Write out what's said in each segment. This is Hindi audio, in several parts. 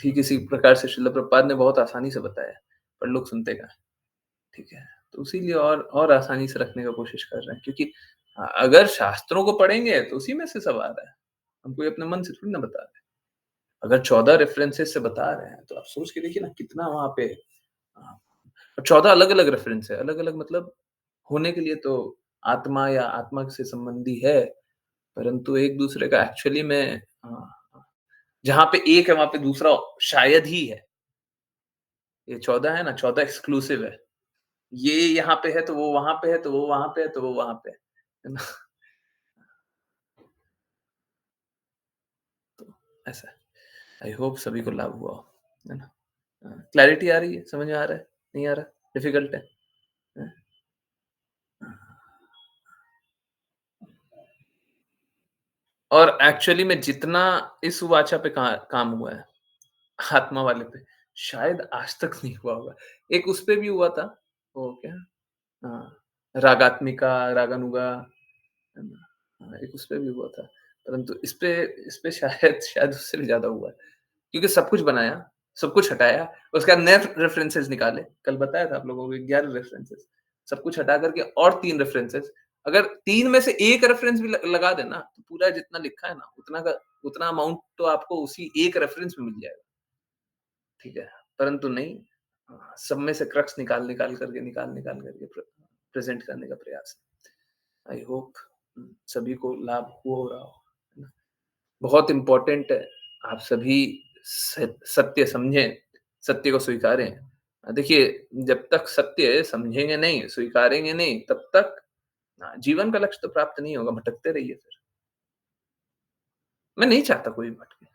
ठीक इसी प्रकार से श्रील प्रभुपाद ने बहुत आसानी से बताया है, पर लोग सुनते कहाँ हैं, ठीक है? तो इसीलिए और आसानी से रखने का कोशिश कर रहे हैं क्योंकि अगर शास्त्रों को पढ़ेंगे तो उसी में से सब आ रहा है। हम कोई अपने मन से थोड़ी ना बता रहे हैं। अगर 14 रेफरेंसेस से बता रहे हैं, तो आप सोच के देखिए ना कितना वहाँ पे 14 अलग-अलग रेफरेंस है, अलग-अलग मतलब होने के लिए तो आत्मा या आत्मा से संबंधी है, परंतु एक-दूसरे का एक्चुअली में जहाँ पे एक है, वहाँ पे दूसरा शायद ही है। ये 14 है ना, 14 एक्सक्लूसिव है। ये यहाँ पे है, तो वो वहाँ पे है, तो वो वहाँ पे है, तो वो वहाँ पे है ना? तो ऐसा है। आई होप सभी को लाभ हुआ हो, है ना? क्लैरिटी आ रही है? समझ में आ रहा है? नहीं आ रहा? डिफ़िकल्ट है? हैं? और एक्चुअली में जितना इस वाचा पे काम हुआ है, आत्मा वाले पे, शायद आज तक नहीं हुआ होगा। एक उस पे भी हुआ था, वो क्या रागात्मिका, रागानुगा, है ना? एक उस पे भी हुआ था, परंतु इस पे शायद शायद उससे भी ज़्यादा हुआ है। क्योंकि सब कुछ बनाया, सब कुछ हटाया, उसके बाद नए रेफरेंसेस निकाले। कल बताया था आप लोगों को 11 रेफरेंसेस, सब कुछ हटा कर के और 3 रेफरेंसेस। अगर 3 में से 1 रेफरेंस भी लगा दें ना, तो पूरा जितना लिखा है ना, उतना अमाउंट तो आपको उसी 1 रेफरेंस में मिल जाएगा, ठीक है? परंतु नहीं, सब में से क्रक्स निकाल करके प्रेज़ेंट करने का प्रयास है। आई होप सभी को लाभ हो रहा हो, है ना? बहुत इम्पोर्टेंट है, आप सभी सत्य समझें, सत्य को स्वीकारें। देखिए, जब तक सत्य समझेंगे नहीं, स्वीकारेंगे नहीं, तब तक जीवन का लक्ष्य तो प्राप्त नहीं होगा, भटकते रहिए फिर। मैं नहीं चाहता कोई भटके,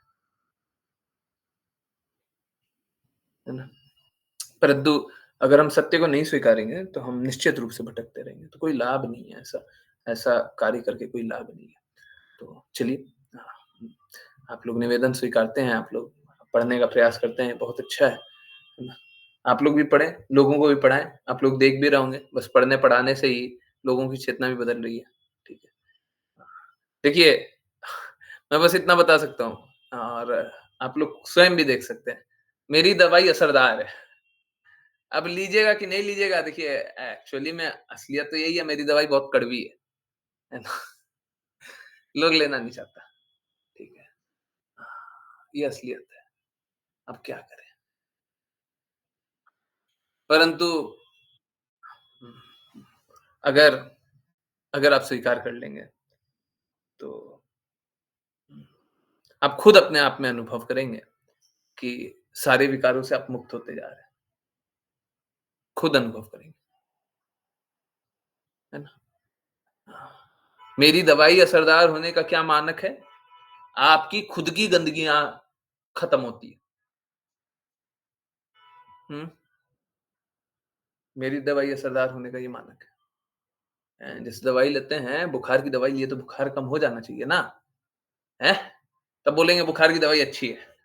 है ना? परंतु अगर हम सत्य को नहीं स्वीकारेंगे, तो हम निश्चित रूप से भटकते रहेंगे, तो कोई लाभ नहीं है ऐसा ऐसा कार्य करके कोई लाभ नहीं है। तो चलिए आप लोग निवेदन स्वीकारते हैं, आप लोग पढ़ने का प्रयास करते हैं, बहुत अच्छा है ना? आप लोग भी पढ़ें, लोगों को भी पढ़ाएँ, आप लोग देख भी रहे होंगे, बस पढ़ने-पढ़ाने से ही लोगों की चेतना भी बदल रही है, ठीक है? देखिए, मैं बस इतना बता सकता हूँ और आप लोग स्वयं भी देख सकते हैं, मेरी दवाई असरदार है। अब लीजिएगा कि नहीं लीजिएगा, देखिए एक्चुअली में असलियत तो यही है, मेरी दवाई बहुत कड़वी है ना? लोग लेना नहीं चाहता, ठीक है? ये असलियत है, अब क्या करें? परंतु अगर अगर आप स्वीकार कर लेंगे, तो आप खुद अपने आप में अनुभव करेंगे कि सारे विकारों से आप मुक्त होते जा रहे हैं। खुद अनुभव करेंगे, है ना? मेरी दवाई असरदार होने का क्या मानक है? आपकी खुद की गंदगियाँ खत्म होती है। हुँ, मेरी दवाई असरदार होने का ये मानक है। जैसे दवाई लेते हैं, बुखार की दवाई लिए तो बुखार कम हो जाना चाहिए ना, हैं? तब बोलेंगे बुखार की दवाई अच्छी है,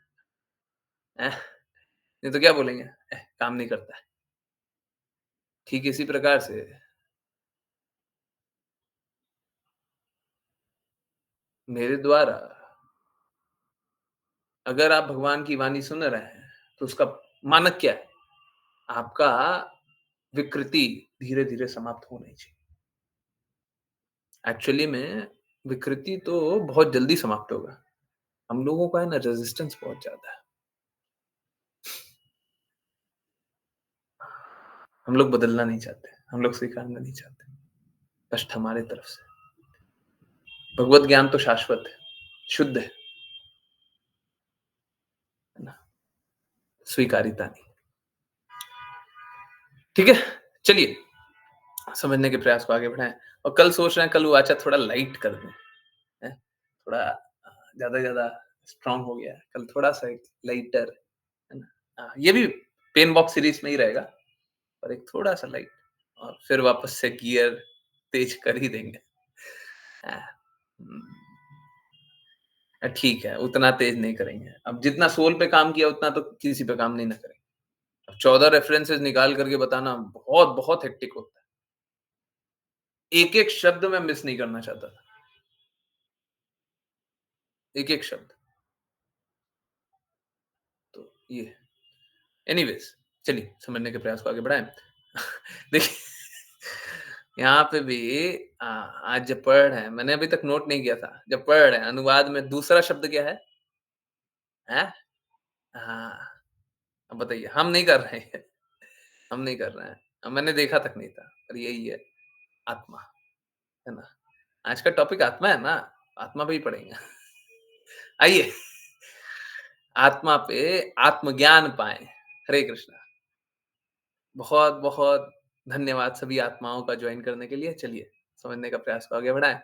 हैं? नहीं तो क्या बोलेंगे? काम नहीं करता है। ठीक इसी प्रकार से मेरे द्वारा अगर आप भगवान की वाणी सुन रहे हैं, तो उसका मानक क्या है? आपका विकृति धीरे-धीरे समाप्त होना ही चाहिए। एक्चुअली में विकृति तो बहुत जल्दी समाप्त होगा। हम लोगों का है ना रेज़िस्टेंस बहुत ज़्यादा है। हम लोग बदलना नहीं चाहते, हम लोग स्वीकारना नहीं चाहते। कष्ट हमारे तरफ से। भगवत ज्ञान तो शाश्वत है, शुद्ध है ना? स्वीकार्यता नहीं। ठीक है? चलिए, समझने के प्रयास को आगे बढ़ाएँ और कल सोच रहे हैं कल वाचा थोड़ा लाइट कर दें, हैं? थोड़ा ज़्यादा से ज़्यादा स्ट्रॉन्ग हो गया है, कल थोड़ा-सा एक लाइटर, है ना? ये भी पेन बॉक्स सीरीज़ में ही रहेगा, पर एक थोड़ा-सा लाइट और फिर वापस से गियर तेज़ कर ही देंगे। अ, हुँ, ठीक है, उतना तेज़ नहीं करेंगे। अब जितना सोल पे काम किया उतना तो किसी पे काम नहीं ना करेंगे। अब 14 रेफरेंसेस निकाल कर के बताना बहुत, बहुत हेक्टिक होता है। एक-एक शब्द मैं मिस नहीं करना चाहता था, एक-एक शब्द। तो ये एनीवेज़ चलिए समझने के प्रयास को आगे बढ़ाएँ। देखिए यहाँ पे भी आज जब पढ़ रहे हैं मैंने अभी तक नोट नहीं किया था। जब पढ़ रहे हैं अनुवाद में दूसरा शब्द क्या है? हैं? हाँ, अब बताइए हम नहीं कर रहे हैं। हम नहीं कर रहे हैं। मैंने देखा तक नहीं था। और यही है आत्मा, है ना? आज का टॉपिक आत्मा है ना? आत्मा पे ही पढ़ेंगे। आइए, आत्मा पे आत्मज्ञान पाएँ। हरे कृष्णा। बहुत-बहुत धन्यवाद सभी आत्माओं का जॉइन करने के लिए। चलिए, समझने का प्रयास को आगे बढ़ाएँ।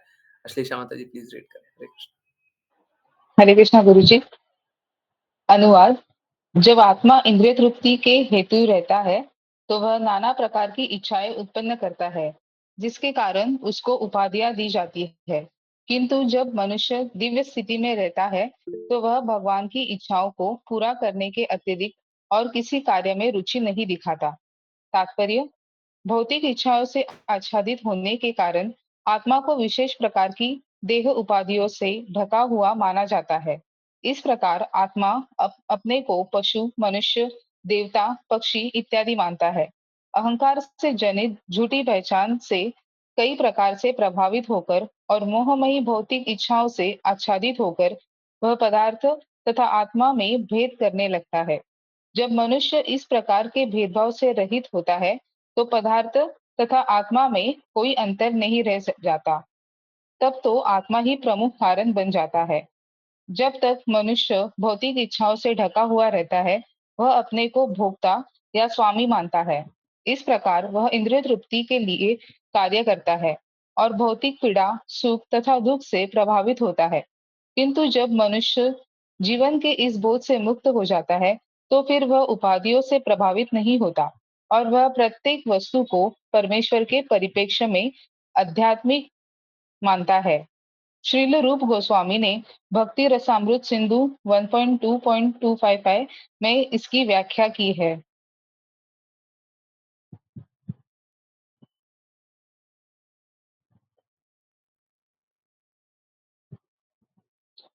अश्लेषा माता जी प्लीज़ रीड करें। हरे कृष्ण। हरे कृष्णा गुरु जी। अनुवाद। जब आत्मा इंद्रिय तृप्ति के हेतु रहता है तो वह नाना प्रकार की इच्छाएं उत्पन्न करता है जिसके कारण उसको उपाधियां दी जाती है। किंतु जब मनुष्य दिव्य स्थिति में रहता है तो वह भगवान की इच्छाओं को पूरा करने के अतिरिक्त और किसी कार्य में रुचि नहीं दिखाता। तात्पर्य। भौतिक इच्छाओं से आच्छादित होने के कारण आत्मा को विशेष प्रकार की देह उपाधियों से ढका हुआ माना जाता है। इस प्रकार आत्मा अपने को पशु, मनुष्य, देवता, पक्षी इत्यादि मानता है। अहंकार से जनित झूठी पहचान से कई प्रकार से प्रभावित होकर और मोहमयी भौतिक इच्छाओं से आच्छादित होकर वह पदार्थ तथा आत्मा में भेद करने लगता है। जब मनुष्य इस प्रकार के भेदभाव से रहित होता है तो पदार्थ तथा आत्मा में कोई अंतर नहीं रह जाता। तब तो आत्मा ही प्रमुख कारण बन जाता है। जब तक मनुष्य भौतिक इच्छाओं से ढका हुआ रहता है वह अपने को भोक्ता या स्वामी मानता है। इस प्रकार वह इंद्रिय तृप्ति के लिए कार्य करता है और भौतिक पीड़ा, सुख तथा दुख से प्रभावित होता है। किंतु जब मनुष्य जीवन के इस बोझ से मुक्त हो जाता है तो फिर वह उपाधियों से प्रभावित नहीं होता और वह प्रत्येक वस्तु को परमेश्वर के परिप्रेक्ष्य में आध्यात्मिक मानता है। श्रील रूप गोस्वामी ने भक्ति रसामृत सिंधु 1.2.255 में इसकी व्याख्या की है।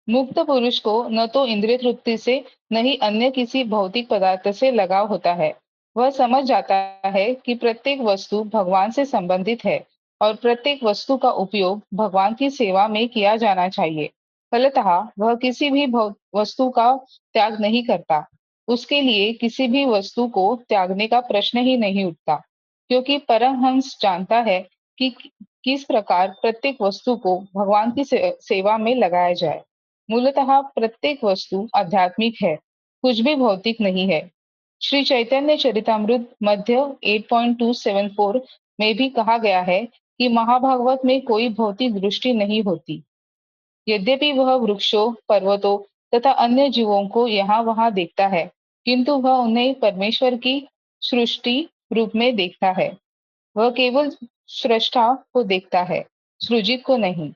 मुक्त पुरुष को न तो इंद्रिय तृप्ति से न ही अन्य किसी भौतिक पदार्थ से लगाव होता है। वह समझ जाता है कि प्रत्येक वस्तु भगवान से संबंधित है और प्रत्येक वस्तु का उपयोग भगवान की सेवा में किया जाना चाहिए। फलतः वह किसी भी वस्तु का त्याग नहीं करता। उसके लिए किसी भी वस्तु को त्यागने का प्रश्न ही नहीं उठता, क्योंकि परमहंस जानता है कि किस प्रकार प्रत्येक वस्तु को भगवान की सेवा में लगाया जाए। मूलतः प्रत्येक वस्तु आध्यात्मिक है, कुछ भी भौतिक नहीं है। श्री चैतन्य चरितामृत मध्य 8.274 में भी कहा गया है कि महाभागवत में कोई भौतिक दृष्टि नहीं होती। यद्यपि वह वृक्षों, पर्वतों तथा अन्य जीवों को यहाँ वहाँ देखता है, किंतु वह उन्हें परमेश्वर की सृष्टि रूप में देखता है। वह केवल स्रष्टा को देखता है, सृजित को नहीं।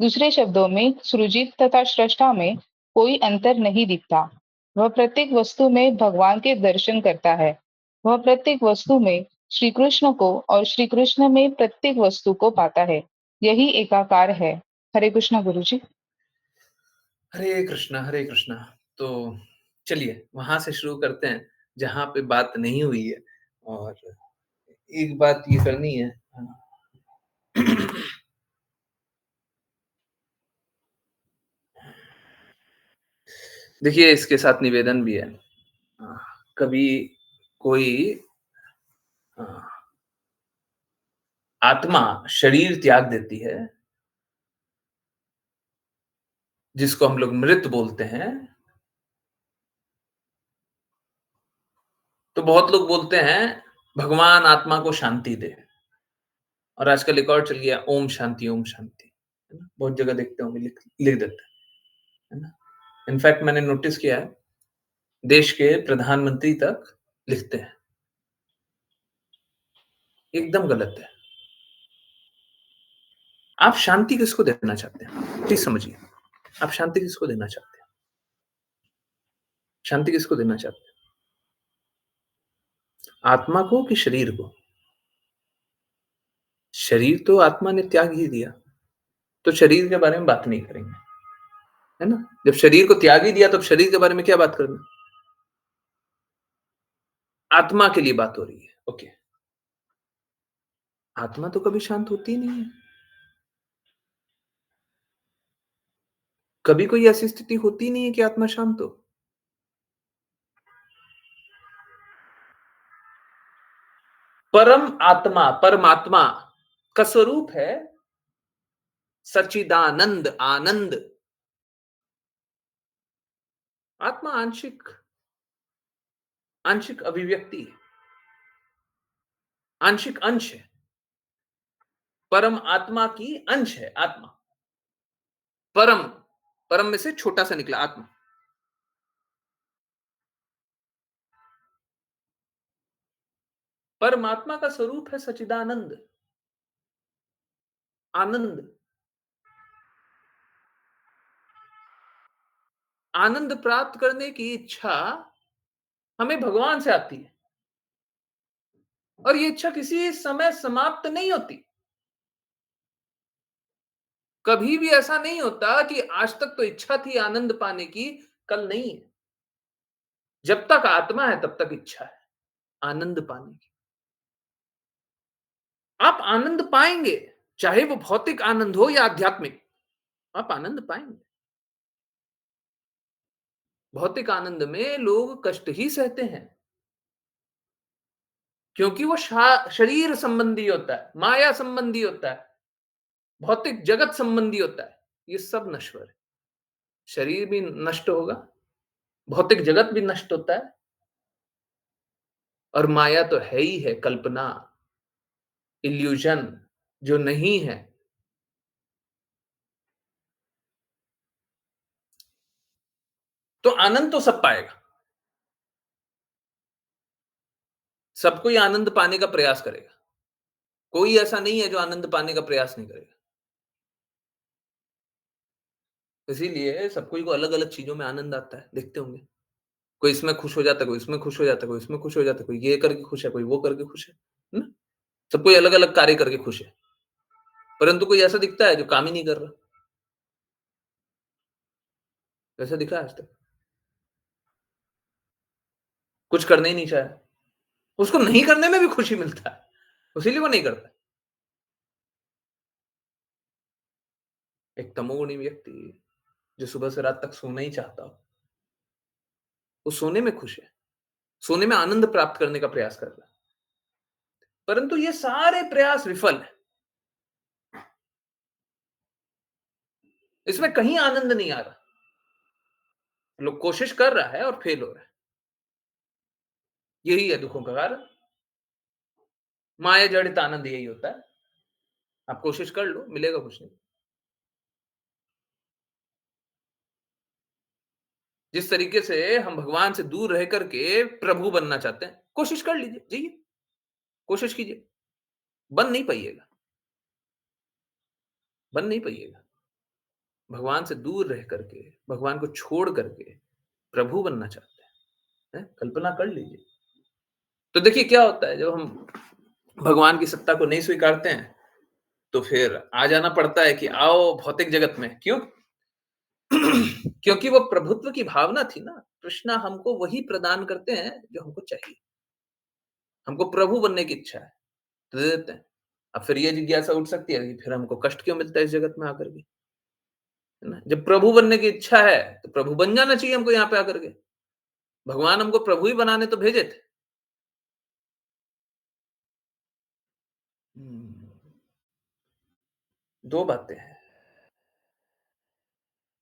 दूसरे शब्दों में सृजित तथा स्रष्टा में कोई अंतर नहीं दिखता। वह प्रत्येक वस्तु में भगवान के दर्शन करता है। वह प्रत्येक वस्तु में श्री कृष्ण को और श्री कृष्ण में प्रत्येक वस्तु को पाता है। यही एकाकार है। हरे कृष्ण गुरु जी। हरे कृष्णा, हरे कृष्णा। तो चलिए वहाँ से शुरू करते हैं जहाँ पे बात नहीं हुई है और एक बात ये करनी है। देखिए इसके साथ निवेदन भी है। अ, कभी कोई अ, आत्मा शरीर त्याग देती है, जिसको हम लोग मृत बोलते हैं, तो बहुत लोग बोलते हैं भगवान आत्मा को शांति दे। और आजकल एक और चल गया ओम शांति, ओम शांति। है ना? बहुत जगह देखते होंगे लिख लिख देते हैं, है ना? इनफैक्ट मैंने नोटिस किया है, देश के प्रधानमंत्री तक लिखते हैं। एकदम गलत है। आप शांति किसको देना चाहते हैं? प्लीज़ समझिए। आप शांति किसको देना चाहते हैं? शांति किसको देना चाहते हैं? आत्मा को कि शरीर को? शरीर तो आत्मा ने त्याग ही दिया, तो शरीर के बारे में बात नहीं करेंगे, है ना? जब शरीर को त्याग ही दिया तो अब शरीर के बारे में क्या बात करना? आत्मा के लिए बात हो रही है। ओके। आत्मा तो कभी शांत होती ही नहीं है। कभी कोई ऐसी स्थिति होती ही नहीं है कि आत्मा शांत हो। परम आत्मा, परमात्मा का स्वरूप है सच्चिदानंद, आनंद। आत्मा आंशिक आंशिक अभिव्यक्ति है, आंशिक अंश है। परम आत्मा की अंश है आत्मा। परम, परम में से छोटा सा निकला आत्मा। परमात्मा का स्वरूप है सच्चिदानंद, आनंद। आनंद प्राप्त करने की इच्छा हमें भगवान से आती है, और ये इच्छा किसी समय समाप्त नहीं होती। कभी भी ऐसा नहीं होता कि आज तक तो इच्छा थी आनंद पाने की, कल नहीं है। जब तक आत्मा है तब तक इच्छा है आनंद पाने की। आप आनंद पाएंगे, चाहे वो भौतिक आनंद हो या आध्यात्मिक, आप आनंद पाएंगे। भौतिक आनंद में लोग कष्ट ही सहते हैं, क्योंकि वो शरीर संबंधी होता है, माया संबंधी होता है, भौतिक जगत संबंधी होता है। ये सब नश्वर है। शरीर भी नष्ट होगा, भौतिक जगत भी नष्ट होता है, और माया तो है ही है, कल्पना, इल्यूजन, जो नहीं है। तो आनंद तो सब पाएगा। सब कोई आनंद पाने का प्रयास करेगा। कोई ऐसा नहीं है जो आनंद पाने का प्रयास नहीं करेगा। इसीलिए सब कोई को अलग-अलग चीज़ों में आनंद आता है, देखते होंगे। कोई इसमें खुश हो जाता है, कोई इसमें खुश हो जाता है, कोई इसमें खुश हो जाता है, कोई ये करके खुश है, कोई वो करके खुश है ना? सब कोई अलग-अलग कार्य करके खुश है। परंतु कोई ऐसा दिखता है जो काम ही नहीं कर रहा। ऐसा दिखा है आज तक? कुछ करना ही नहीं चाहा। उसको नहीं करने में भी खुशी मिलता है, इसीलिए वो नहीं करता। एक तमोगुणी व्यक्ति जो सुबह से रात तक सोना ही चाहता हो, वो सोने में खुश है, सोने में आनंद प्राप्त करने का प्रयास कर रहा है। परंतु ये सारे प्रयास विफल हैं। इसमें कहीं आनंद नहीं आ रहा। लोग कोशिश कर रहा है और फेल हो रहा है। यही है दुखों का कारण। माया जड़ित आनंद यही होता है। आप कोशिश कर लो, मिलेगा कुछ नहीं। जिस तरीके से हम भगवान से दूर रह करके प्रभु बनना चाहते हैं, कोशिश कर लीजिए, जाइए, कोशिश कीजिए। बन नहीं पाइएगा, बन नहीं पाइएगा। भगवान से दूर रह करके, भगवान को छोड़ करके प्रभु बनना चाहते हैं, कल्पना कर लीजिए। तो देखिए क्या होता है, जब हम भगवान की सत्ता को नहीं स्वीकारते हैं, तो फिर आ जाना पड़ता है कि आओ भौतिक जगत में। क्यों? क्योंकि वो प्रभुत्व की भावना थी ना। कृष्णा हमको वही प्रदान करते हैं जो हमको चाहिए। हमको प्रभु बनने की इच्छा है, तो दे देते हैं। अब फिर ये जिज्ञासा उठ सकती है कि फिर हमको कष्ट क्यों मिलता है इस जगत में आकर के, है ना? जब प्रभु बनने की इच्छा है, तो प्रभु बन जाना चाहिए हमको यहाँ पे आकर के। भगवान हमको प्रभु ही बनाने तो भेजे थे। हम्म, दो बातें हैं।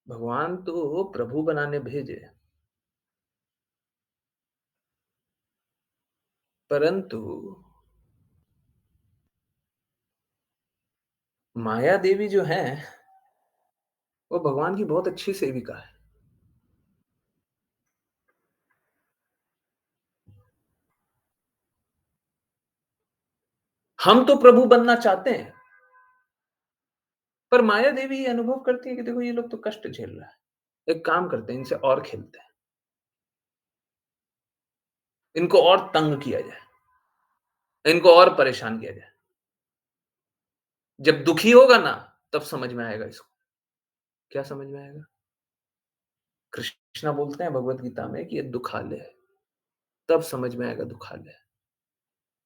भगवान तो प्रभु बनाने भेजे, परंतु माया देवी जो है, वो भगवान की बहुत अच्छी सेविका है। हम तो प्रभु बनना चाहते हैं, पर माया देवी ये अनुभव करती है कि देखो ये लोग तो कष्ट झेल रहा है, एक काम करते हैं, इनसे और खेलते हैं, इनको और तंग किया जाए, इनको और परेशान किया जाए। जब दुखी होगा ना, तब समझ में आएगा इसको। क्या समझ में आएगा? कृष्णा बोलते हैं भगवत गीता में कि ये दुखालय है। तब समझ में आएगा दुखालय।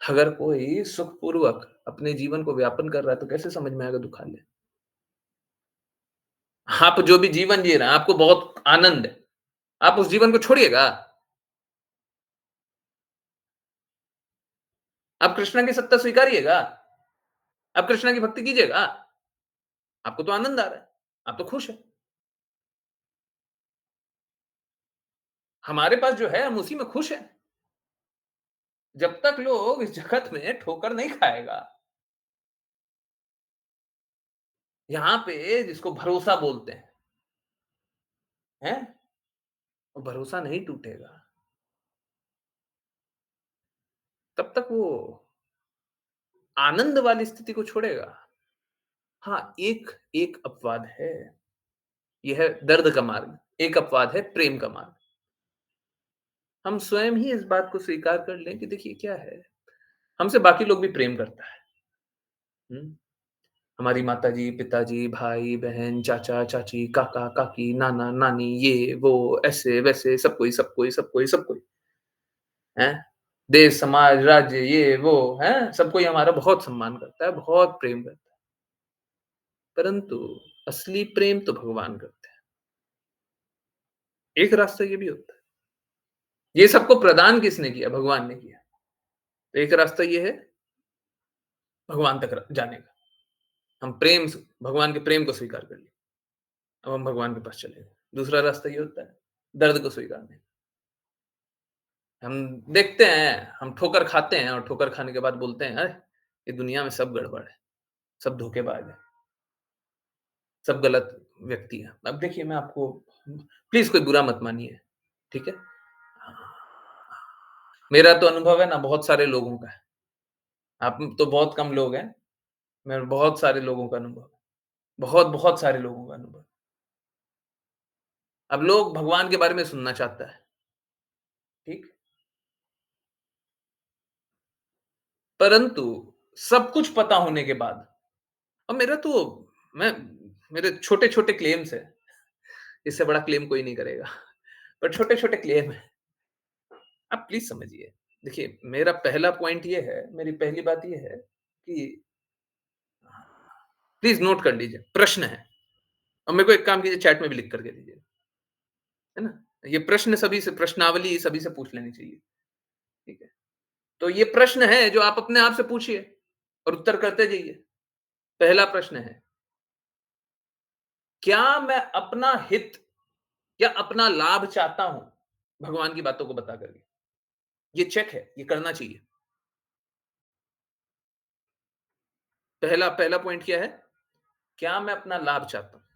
अगर कोई सुखपूर्वक अपने जीवन को व्यापन कर रहा है, तो कैसे समझ में आएगा दुखालय? आप जो भी जीवन जी रहे हैं, आपको बहुत आनंद है, आप उस जीवन को छोड़िएगा? आप कृष्णा की सत्ता स्वीकारिएगा? आप कृष्णा की भक्ति कीजिएगा? आपको तो आनंद आ रहा है, आप तो खुश हैं। हमारे पास जो है, हम उसी में खुश हैं। जब तक लोग इस जगत में ठोकर नहीं खाएगा, यहाँ पे जिसको भरोसा बोलते हैं? वो भरोसा नहीं टूटेगा, तब तक वो आनंद वाली स्थिति को छोड़ेगा। हाँ, एक एक अपवाद है, ये है दर्द का मार्ग, एक अपवाद है प्रेम का मार्ग। हम स्वयं ही इस बात को स्वीकार कर लें कि देखिए क्या है, हमसे बाकी लोग भी प्रेम करता है। हुँ? हमारी माताजी, पिताजी, भाई-बहन, चाचा-चाची, काका-काकी, नाना-नानी, ये, वो, ऐसे-वैसे सब कोई, सब कोई, सब कोई, सब कोई, हैं? देश, समाज, राज्य, ये, वो, हैं? सब कोई हमारा बहुत सम्मान करता है, बहुत प्रेम करता है। परंतु असली प्रेम तो भगवान करते हैं। एक रास्ता ये भी होता है। ये सबको प्रदान किसने किया? भगवान ने किया। तो एक रास्ता ये है भगवान तक जाने का। हम प्रेम से भगवान के प्रेम को स्वीकार कर लिया। अब हम भगवान के पास चले गए। दूसरा रास्ता ये होता है दर्द को स्वीकारने का। हम देखते हैं, हम ठोकर खाते हैं और ठोकर खाने के बाद बोलते हैं, "अरे! ये दुनिया में सब गड़बड़ है, सब धोखेबाज है, सब गलत व्यक्ति हैं।" अब देखिए मैं आपको प्लीज़ कोई बुरा मत मानिए, ठीक है? मेरा तो अनुभव है ना बहुत सारे लोगों का है। आप तो बहुत कम लोग हैं, मेरा बहुत सारे लोगों का अनुभव है। बहुत-बहुत सारे लोगों का अनुभव। अब लोग भगवान के बारे में सुनना चाहता है, ठीक? परंतु सब कुछ पता होने के बाद अब मेरा तो मैं मेरे छोटे-छोटे क्लेम्स हैं, इससे बड़ा क्लेम कोई नहीं करेगा। पर छोटे-छोटे क्लेम हैं। आप प्लीज़ समझिए। देखिए, मेरा पहला पॉइंट ये है, मेरी पहली बात ये है कि प्लीज़ नोट कर लीजिए, प्रश्न है और मेरे को एक काम कीजिए चैट में भी लिख कर के दीजिए, है ना? ये प्रश्न सभी से प्रश्नावली सभी से पूछ लेनी चाहिए, ठीक है? तो ये प्रश्न है जो आप अपने आप से पूछिए और उत्तर करते जाइए। पहला प्रश्न है, क्या मैं अपना हित या अपना लाभ चाहता हूँ, भगवान की बातों को बता कर के? ये चेक है, ये करना चाहिए। पहला पहला पॉइंट क्या है? क्या मैं अपना लाभ चाहता हूँ?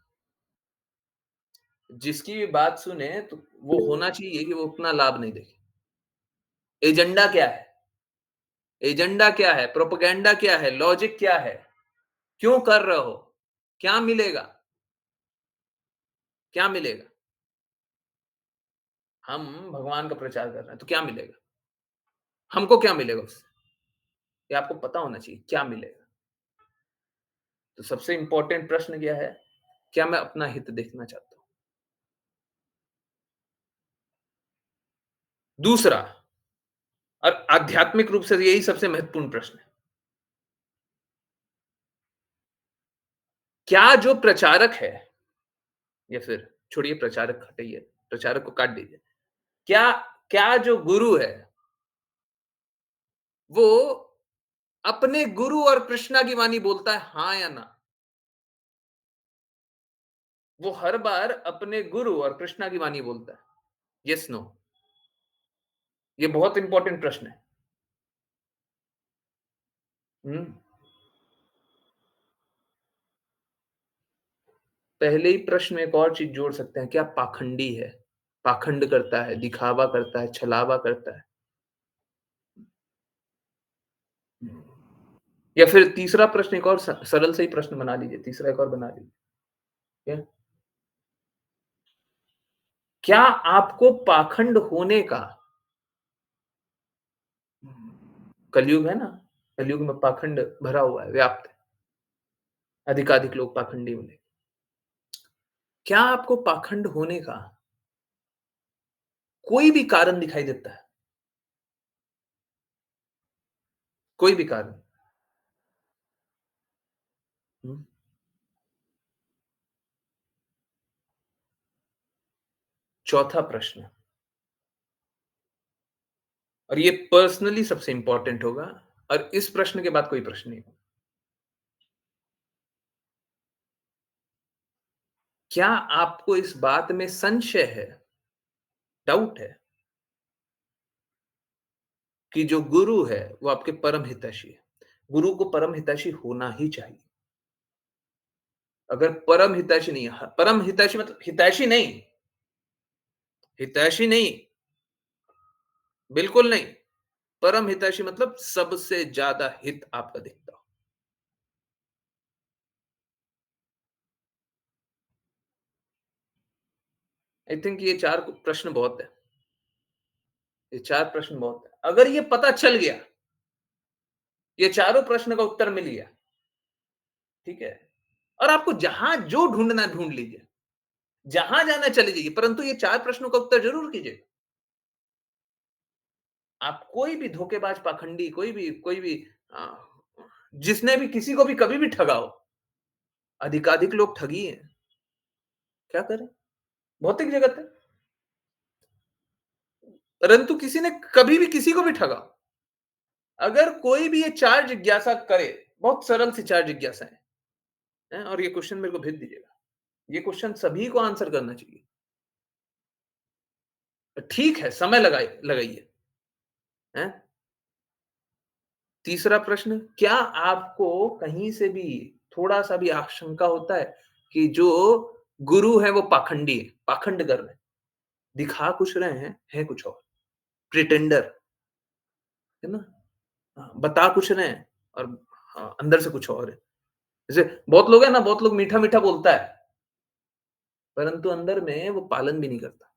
जिसकी भी बात सुने तो वो होना चाहिए कि वो उतना लाभ नहीं देखे। एजेंडा क्या है? एजेंडा क्या है? प्रोपेगेंडा क्या है? लॉजिक क्या है? क्यों कर रहे हो? क्या मिलेगा? क्या मिलेगा? हम भगवान का प्रचार कर रहे हैं, तो क्या मिलेगा? हमको क्या मिलेगा उससे? ये आपको पता होना चाहिए, क्या मिलेगा? तो सबसे इम्पोर्टेंट प्रश्न क्या है? क्या मैं अपना हित देखना चाहता हूँ? दूसरा और आध्यात्मिक रूप से यही सबसे महत्वपूर्ण प्रश्न है। क्या जो प्रचारक है या फिर छोड़िए प्रचारक हटाइए, प्रचारक को काट दीजिए। क्या क्या जो गुरु है, वो अपने गुरु और कृष्णा की वाणी बोलता है, हाँ या ना? वो हर बार अपने गुरु और कृष्णा की वाणी बोलता है, येस, नो? ये बहुत इंपॉर्टेंट प्रश्न है। हुँ। पहले ही प्रश्न में एक और चीज़ जोड़ सकते हैं, क्या पाखंडी है? पाखंड करता है, दिखावा करता है, छलावा करता है। या फिर तीसरा प्रश्न एक और सरल से ही प्रश्न बना लीजिए, तीसरा एक और बना लीजिए, क्या क्या आपको पाखंड होने का कलयुग है ना, कलयुग में पाखंड भरा हुआ है, व्याप्त है, अधिकाधिक लोग पाखंडी बने। क्या आपको पाखंड होने का कोई भी कारण दिखाई देता है? कोई भी कारण। हुँ, चौथा प्रश्न और ये पर्सनली सबसे इम्पोर्टेंट होगा और इस प्रश्न के बाद कोई प्रश्न नहीं होगा। क्या आपको इस बात में संशय है, डाउट है कि जो गुरु है, वो आपके परम हितैषी है? गुरु को परम हितैषी होना ही चाहिए। अगर परम हितैषी नहीं है, परम हितैषी मतलब हितैषी नहीं, बिल्कुल नहीं। परम हितैषी मतलब सबसे ज़्यादा हित आपका दिखता हो। आई थिंक ये 4 प्रश्न बहुत है। ये 4 प्रश्न बहुत है। अगर ये पता चल गया, ये चारों प्रश्न का उत्तर मिल गया, ठीक है? और आपको जहाँ जो ढूँढना है ढूँढ लीजिए। जहाँ जाना चले जाइए, परंतु ये 4 प्रश्नों का उत्तर ज़रूर कीजिएगा। आप कोई भी धोखेबाज, पाखंडी, कोई भी अ, जिसने भी किसी को भी कभी भी ठगा हो, अधिकाधिक लोग ठगी हैं। क्या करें? भौतिक जगत है। परंतु किसी ने कभी भी किसी को भी ठगा। अगर कोई भी ये 4 जिज्ञासा करे, बहुत सरल सी 4 जिज्ञासाएँ हैं और ये क्वेश्चन मेरे को भेज दीजिएगा। ये क्वेश्चन सभी को आंसर करना चाहिए। ठीक है, समय लगाइए, हैं? तीसरा प्रश्न, क्या आपको कहीं से भी थोड़ा-सा भी आशंका होता है कि जो गुरु है वो पाखंडी है, पाखंड कर रहे हैं, दिखा कुछ रहे हैं, है कुछ और, प्रिटेंडर, है ना? हाँ, बता कुछ रहे हैं और अंदर से कुछ और है। जैसे बहुत लोग हैं ना, बहुत लोग मीठा-मीठा बोलता है, परंतु अंदर में वो पालन भी नहीं करता।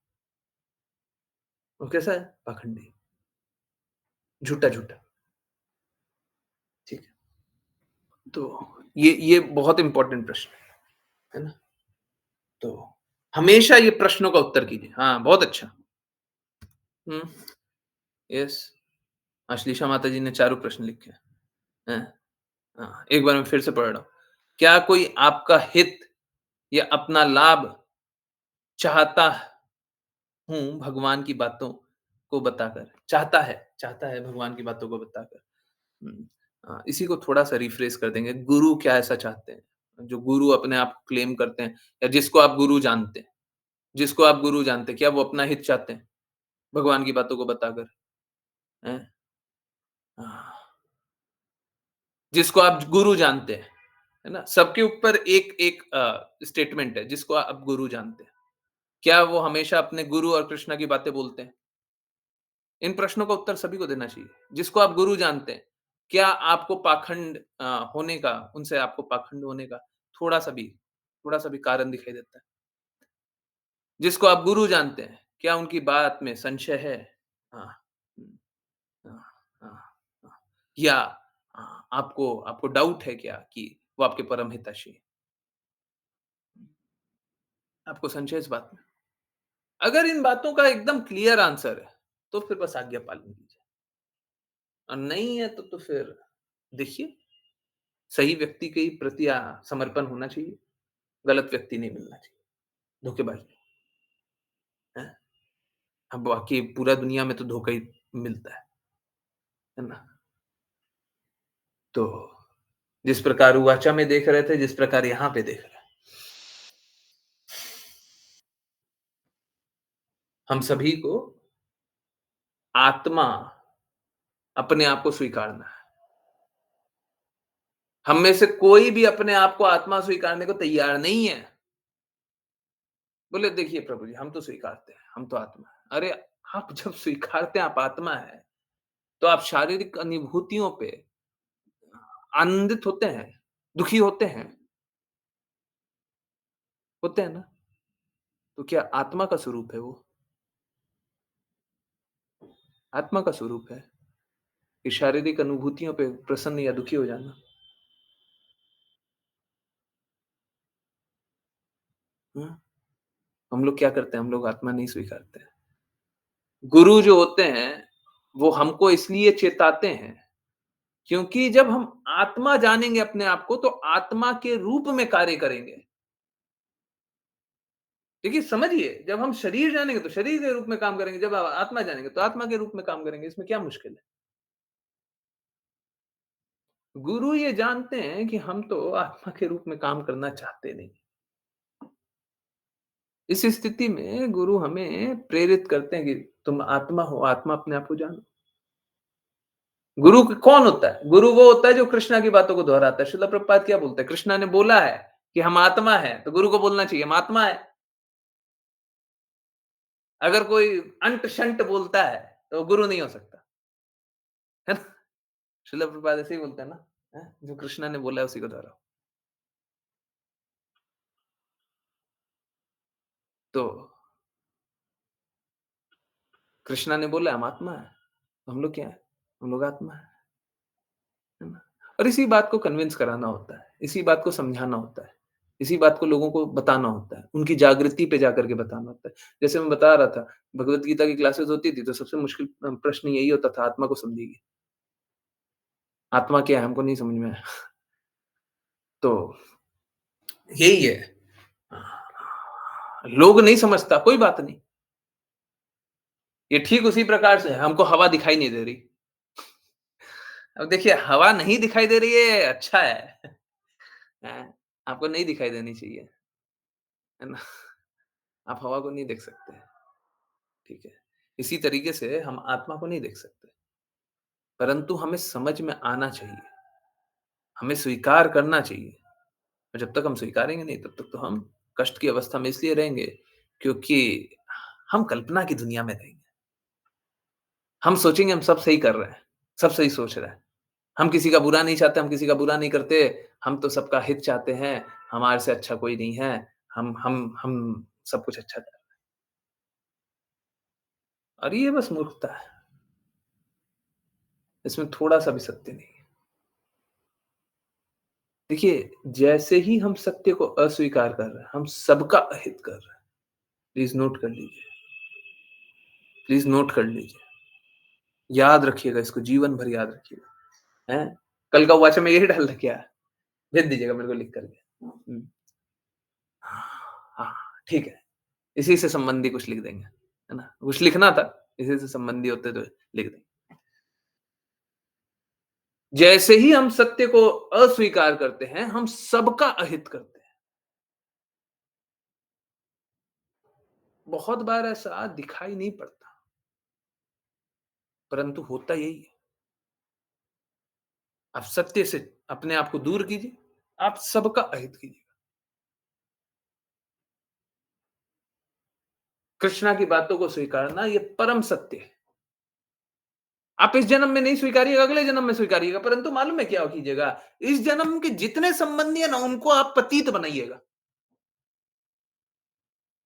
वो कैसा है? पाखंडी, झूठा-झूठा, ठीक है? तो ये बहुत इम्पोर्टेंट प्रश्न है ना? तो हमेशा ये प्रश्नों का उत्तर कीजिए। हाँ, बहुत अच्छा। हुँ, यस। अश्लीषा माताजी ने चारों प्रश्न लिखे हैं। हाँ, एक बार मैं फिर से पढ़ रहा हूँ। क्या कोई आपका हित या अपना लाभ चाहता हूँ भगवान की बातों को बताकर? चाहता है भगवान की बातों को बताकर। हुँ, इसी को थोड़ा-सा रिफ्रेश कर देंगे। गुरु क्या ऐसा चाहते हैं? जो गुरु अपने आप को क्लेम करते हैं या जिसको आप गुरु जानते हैं, क्या वो अपना हित चाहते हैं भगवान की बातों को बताकर? हैं? हाँ, जिसको आप गुरु जानते हैं, है ना? सबके ऊपर एक स्टेटमेंट है, जिसको आप गुरु जानते हैं। क्या वो हमेशा अपने गुरु और कृष्णा की बातें बोलते हैं? इन प्रश्नों का उत्तर सभी को देना चाहिए। जिसको आप गुरु जानते हैं, क्या आपको उनसे आपको पाखंड होने का थोड़ा-सा भी कारण दिखाई देता है? जिसको आप गुरु जानते हैं, क्या उनकी बात में संशय है? हाँ, हुँ, हाँ, हाँ, हाँ। या आपको आपको डाउट है क्या कि वो आपके परम हितैषी हैं? आपको संशय है इस बात में? अगर इन बातों का एकदम क्लियर आंसर है, तो फिर बस आज्ञा पालन कीजिए और नहीं है तो फिर देखिए, सही व्यक्ति के ही प्रति समर्पण होना चाहिए, गलत व्यक्ति नहीं मिलना चाहिए, धोखेबाज नहीं, हैं? अब बाकी पूरा दुनिया में तो धोखा ही मिलता है ना? तो जिस प्रकार उवाचा में देख रहे थे, जिस प्रकार यहाँ पे देख रहे हैं, हम सभी को आत्मा अपने आप को स्वीकारना है। हम में से कोई भी अपने आप को आत्मा स्वीकारने को तैयार नहीं है। बोले देखिए प्रभु जी हम तो स्वीकारते हैं, हम तो आत्मा है। अरे आप जब स्वीकारते हैं आप आत्मा है, तो आप शारीरिक अनुभूतियों पे आनंदित होते हैं, दुखी होते हैं ना? तो क्या आत्मा का स्वरूप है वो? आत्मा का स्वरूप है कि शारीरिक अनुभूतियों पे प्रसन्न या दुखी हो जाना। हुँ, हम लोग क्या करते हैं, हम लोग आत्मा नहीं स्वीकारते हैं। गुरु जो होते हैं, वो हमको इसलिए चेताते हैं क्योंकि जब हम आत्मा जानेंगे अपने आप को, तो आत्मा के रूप में कार्य करेंगे। देखिए समझिए, जब हम शरीर जानेंगे तो शरीर के रूप में काम करेंगे, जब आत्मा जानेंगे तो आत्मा के रूप में काम करेंगे, इसमें क्या मुश्किल है? गुरु ये जानते हैं कि हम तो आत्मा के रूप में काम करना चाहते नहीं। इस स्थिति में गुरु हमें प्रेरित करते हैं कि तुम आत्मा हो, आत्मा अपने आप को जानो। गुरु कौन होता है? गुरु वो होता है जो कृष्णा की बातों को दोहराता है। श्रील प्रभुपाद क्या बोलते हैं? कृष्णा ने बोला है कि हम आत्मा हैं, तो गुरु को बोलना चाहिए हम आत्मा है। अगर कोई अंट-शंट बोलता है, तो गुरु नहीं हो सकता। है ना? श्रील प्रभुपाद ऐसे ही बोलते हैं ना? हैं? जो कृष्णा ने बोला है उसी को दोहराओ। तो कृष्णा ने बोला हम आत्मा है, तो हम लोग क्या है? हम लोग आत्मा है ना? और इसी बात को कन्विंस कराना होता है, इसी बात को समझाना होता है, इसी बात को लोगों को बताना होता है, उनकी जागृति पे जाकर के बताना होता है। जैसे मैं बता रहा था, भगवत गीता की क्लासेस होती थी, तो सबसे मुश्किल प्रश्न यही होता था, आत्मा को समझिए। आत्मा क्या है? हमको नहीं समझ में आया। तो यही है। लोग नहीं समझता, कोई बात नहीं। ये ठीक उसी प्रकार से है, हमको हवा दिखाई नहीं दे रही। अब देखिए हवा नहीं दिखाई दे रही है, अच्छा है। हैं? आपको नहीं दिखाई देनी चाहिए, है ना? आप हवा को नहीं देख सकते, ठीक है? इसी तरीके से हम आत्मा को नहीं देख सकते, परंतु हमें समझ में आना चाहिए, हमें स्वीकार करना चाहिए और जब तक हम स्वीकारेंगे नहीं, तब तक तो हम कष्ट की अवस्था में इसलिए रहेंगे, क्योंकि हम कल्पना की दुनिया में रहेंगे। हम सोचेंगे हम सब सही कर रहे हैं, सब सही सोच रहे हैं। हम किसी का बुरा नहीं चाहते, हम किसी का बुरा नहीं करते, हम तो सबका हित चाहते हैं, हमारे से अच्छा कोई नहीं है, हम सब कुछ अच्छा कर और ये बस मूर्खता है, इसमें थोड़ा-सा भी सत्य नहीं है। देखिए, जैसे ही हम सत्य को अस्वीकार कर रहे हैं, हम सबका अहित कर रहे हैं। प्लीज़ नोट कर लीजिए, प्लीज़ नोट कर लीजिए। याद रखिएगा इसको, जीवन भर याद रखिएगा, हैं? कल का वॉच में यही डाल रखा है, भेज दीजिएगा मेरे को लिख कर के। हाँ, ठीक है। इसी से संबंधी कुछ लिख देंगे, है ना? कुछ लिखना था, इसी से संबंधी होते तो लिख देंगे। जैसे ही हम सत्य को अस्वीकार करते हैं, हम सबका अहित करते हैं। बहुत बार ऐसा दिखाई नहीं पड़ता, परंतु होता यही है। आप सत्य से अपने आप को दूर कीजिए, आप सबका अहित कीजिए। कृष्णा की बातों को स्वीकारना ये परम सत्य है। आप इस जन्म में नहीं स्वीकारिएगा, अगले जन्म में स्वीकारिएगा, परंतु मालूम है क्या कीजिएगा? इस जन्म के जितने संबंधी है ना, उनको आप पतित बनाइएगा।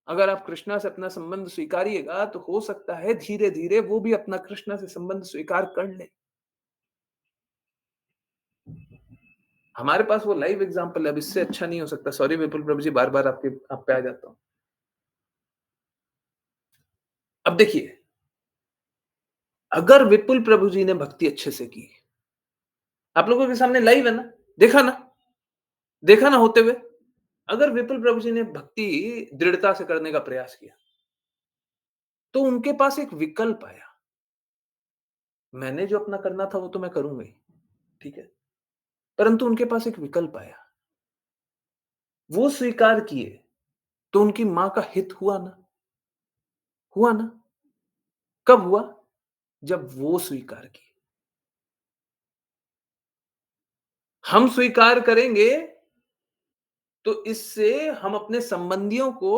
अगर आप कृष्णा से अपना संबंध स्वीकारिएगा, तो हो सकता है धीरे-धीरे वो भी अपना कृष्णा से संबंध स्वीकार कर ले। हमारे पास वो लाइव एग्ज़ाम्पल है, अब इससे अच्छा नहीं हो सकता। सॉरी विपुल प्रभु जी, बार-बार आप पे आ जाता हूँ। अब देखिए, अगर विपुल प्रभु जी ने भक्ति अच्छे से की, आप लोगों के सामने लाइव है ना, देखा ना? देखा ना होते हुए? अगर विपुल प्रभु जी ने भक्ति दृढ़ता से करने का प्रयास किया, तो उनके पास एक विकल्प आया। मैंने जो अपना करना था वो तो मैं करूँगा ही, ठीक है? परंतु उनके पास एक विकल्प आया। वो स्वीकार किए, तो उनकी माँ का हित हुआ ना? हुआ ना? कब हुआ? जब वो स्वीकार की। हम स्वीकार करेंगे, तो इससे हम अपने संबंधियों को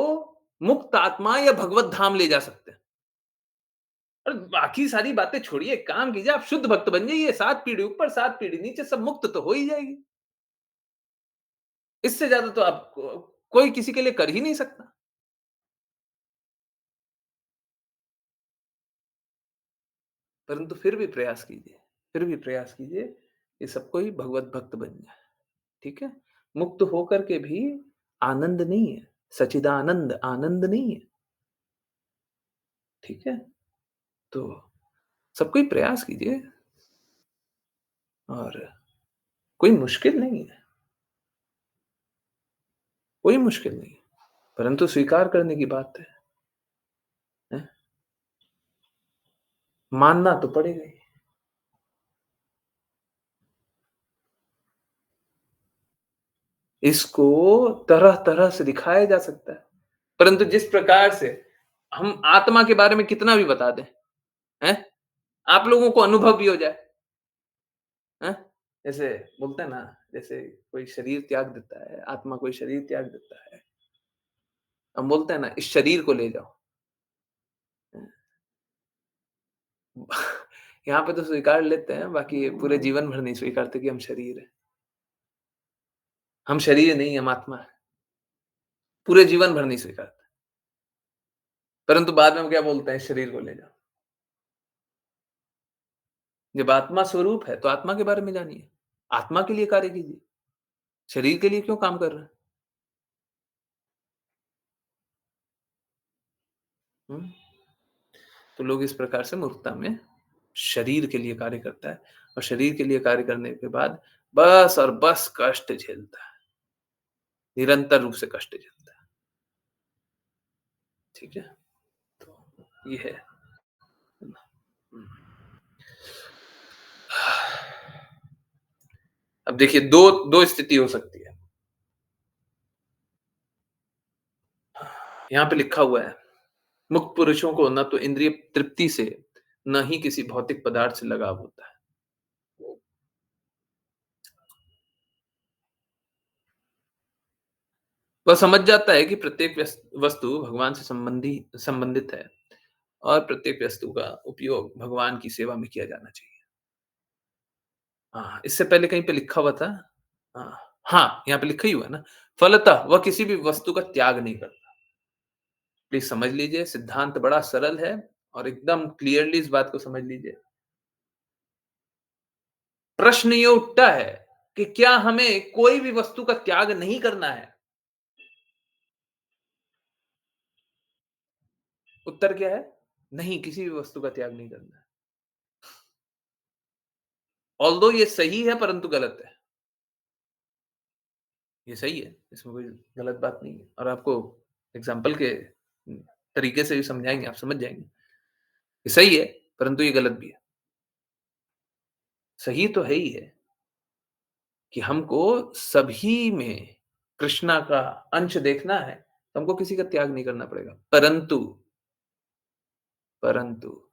मुक्त आत्मा या भगवत धाम ले जा सकते हैं। और बाकी सारी बातें छोड़िए, एक काम कीजिए, आप शुद्ध भक्त बन जाइए, 7 पीढ़ी ऊपर, 7 पीढ़ी नीचे, सब मुक्त तो हो ही जाएगी। इससे ज़्यादा तो आप कोई किसी के लिए कर ही नहीं सकता। परंतु फिर भी प्रयास कीजिए कि सब कोई भगवत भक्त बन जाए, ठीक है? मुक्त होकर के भी आनंद नहीं है, सच्चिदानंद आनंद नहीं है, ठीक है? तो सब कोई प्रयास कीजिए। और कोई मुश्किल नहीं है, कोई मुश्किल नहीं है, परंतु स्वीकार करने की बात है, हैं? मानना तो पड़ेगा ही। इसको तरह-तरह से दिखाया जा सकता है, परंतु जिस प्रकार से हम आत्मा के बारे में कितना भी बता दें, हैं? आप लोगों को अनुभव भी हो जाए, हैं? जैसे बोलते हैं ना, जैसे कोई शरीर त्याग देता है, आत्मा कोई शरीर त्याग देता है। हम बोलते हैं ना, इस शरीर को ले जाओ। यहाँ पे तो स्वीकार लेते हैं, बाकी पूरे जीवन भर नहीं स्वीकारते कि हम शरीर हैं। हम शरीर नहीं, हम आत्मा हैं। पूरे जीवन भर नहीं स्वीकारते। परंतु बाद में हम क्या बोलते हैं, इस शरीर को ले जाओ। जब आत्मा स्वरूप है, तो आत्मा के बारे में जानिए। आत्मा के लिए कार्य कीजिए। शरीर के लिए क्यों काम कर रहे हैं? हुँ? तो लोग इस प्रकार से मूर्खता में शरीर के लिए कार्य करता है और शरीर के लिए कार्य करने के बाद बस और बस कष्ट झेलता है। निरंतर रूप से कष्ट झेलता है। ठीक है? तो ये है। हुँ। अब देखिए 2 स्थिति हो सकती है। यहाँ पे लिखा हुआ है, मुक्त पुरुषों को ना तो इंद्रिय तृप्ति से, ना ही किसी भौतिक पदार्थ से लगाव होता है। वह समझ जाता है कि प्रत्येक वस्तु भगवान से संबंधित है और प्रत्येक वस्तु का उपयोग भगवान की सेवा में किया जाना चाहिए। हाँ, इससे पहले कहीं पे लिखा हुआ था। हाँ, यहाँ पे लिखा ही हुआ है ना, फलतः वह किसी भी वस्तु का त्याग नहीं करता। प्लीज़ समझ लीजिए, सिद्धांत बड़ा सरल है और एकदम क्लियरली इस बात को समझ लीजिए। प्रश्न ये उठता है कि क्या हमें कोई भी वस्तु का त्याग नहीं करना है? उत्तर क्या है? नहीं, किसी भी वस्तु का त्याग नहीं करना है। ऑल्दो ये सही है परंतु गलत है। ये सही है, इसमें कोई गलत बात नहीं है और आपको एग्ज़ाम्पल के तरीके से भी समझाएँगे, आप समझ जाएँगे। ये सही है, परंतु ये गलत भी है। सही तो है ही है कि हमको सभी में कृष्णा का अंश देखना है, तो हमको किसी का त्याग नहीं करना पड़ेगा। परंतु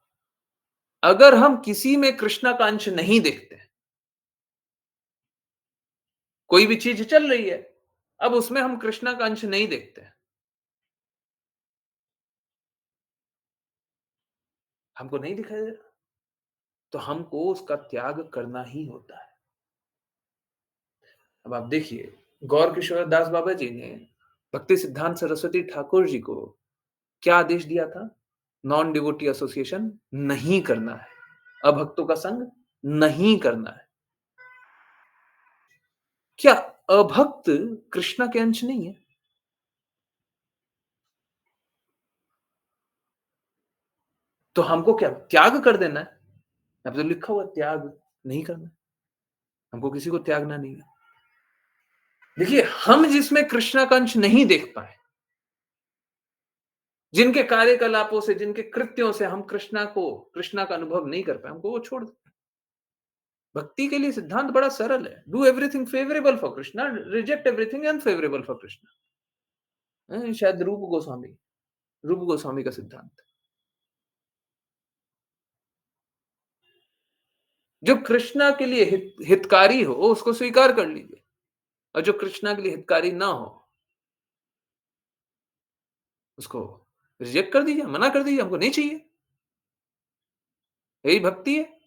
अगर हम किसी में कृष्णा का अंश नहीं देखते, कोई भी चीज़ चल रही है, अब उसमें हम कृष्णा का अंश नहीं देखते, हमको नहीं दिखाई दे रहा, तो हमको उसका त्याग करना ही होता है। अब आप देखिए, गौर किशोर दास बाबा जी ने भक्ति सिद्धांत सरस्वती ठाकुर जी को क्या आदेश दिया था? नॉन डिवोटी एसोसिएशन नहीं करना है, अभक्तों का संग नहीं करना है। क्या अभक्त कृष्णा के अंश नहीं है? तो हमको क्या त्याग कर देना है? अब तो लिखा हुआ है त्याग नहीं करना है, हमको किसी को त्यागना नहीं है। देखिए, हम जिसमें कृष्णा का अंश नहीं देख पाए, जिनके कार्यकलापों से, जिनके कृत्यों से हम कृष्णा का अनुभव नहीं कर पाए, हमको वो छोड़ दें। भक्ति के लिए सिद्धांत बड़ा सरल है। Do everything favourable for Krishna, reject everything unfavourable for Krishna. शायद रूप गोस्वामी का सिद्धांत। जो कृष्णा के लिए हितकारी हो, उसको स्वीकार कर लीजिए और जो कृष्णा के लिए हितकारी ना हो, उसको रिजेक्ट कर दीजिए, मना कर दीजिए, हमको नहीं चाहिए। यही भक्ति है।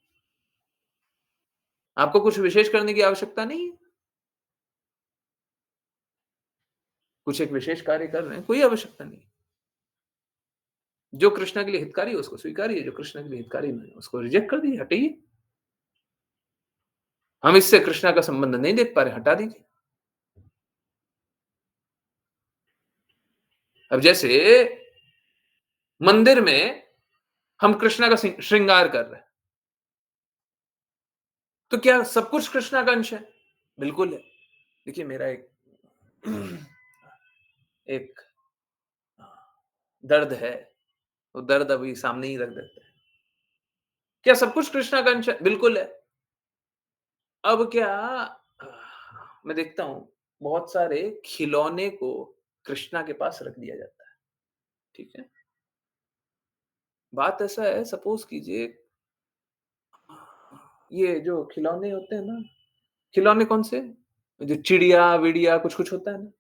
आपको कुछ विशेष करने की आवश्यकता नहीं है। कुछ एक विशेष कार्य कर रहे हैं, कोई आवश्यकता नहीं। जो कृष्णा के लिए हितकारी है, उसको स्वीकारिए, जो कृष्णा के लिए हितकारी नहीं है, उसको रिजेक्ट कर दीजिए, हटाइए। हम इससे कृष्णा का संबंध नहीं देख पा रहे, हटा दीजिए। अब जैसे मंदिर में हम कृष्णा का श्रृंगार कर रहे हैं, तो क्या सब कुछ कृष्णा का अंश है? बिल्कुल है। देखिए मेरा एक एक दर्द है, वो दर्द अभी सामने ही रख देते हैं। क्या सब कुछ कृष्णा का अंश है? बिल्कुल है। अब क्या मैं देखता हूँ बहुत सारे खिलौने को कृष्णा के पास रख दिया जाता है, ठीक है? बात ऐसा है सपोज़ कीजिए ये जो खिलौने होते हैं ना, खिलौने कौन से? जो चिड़िया-विड़िया कुछ-कुछ होता है ना,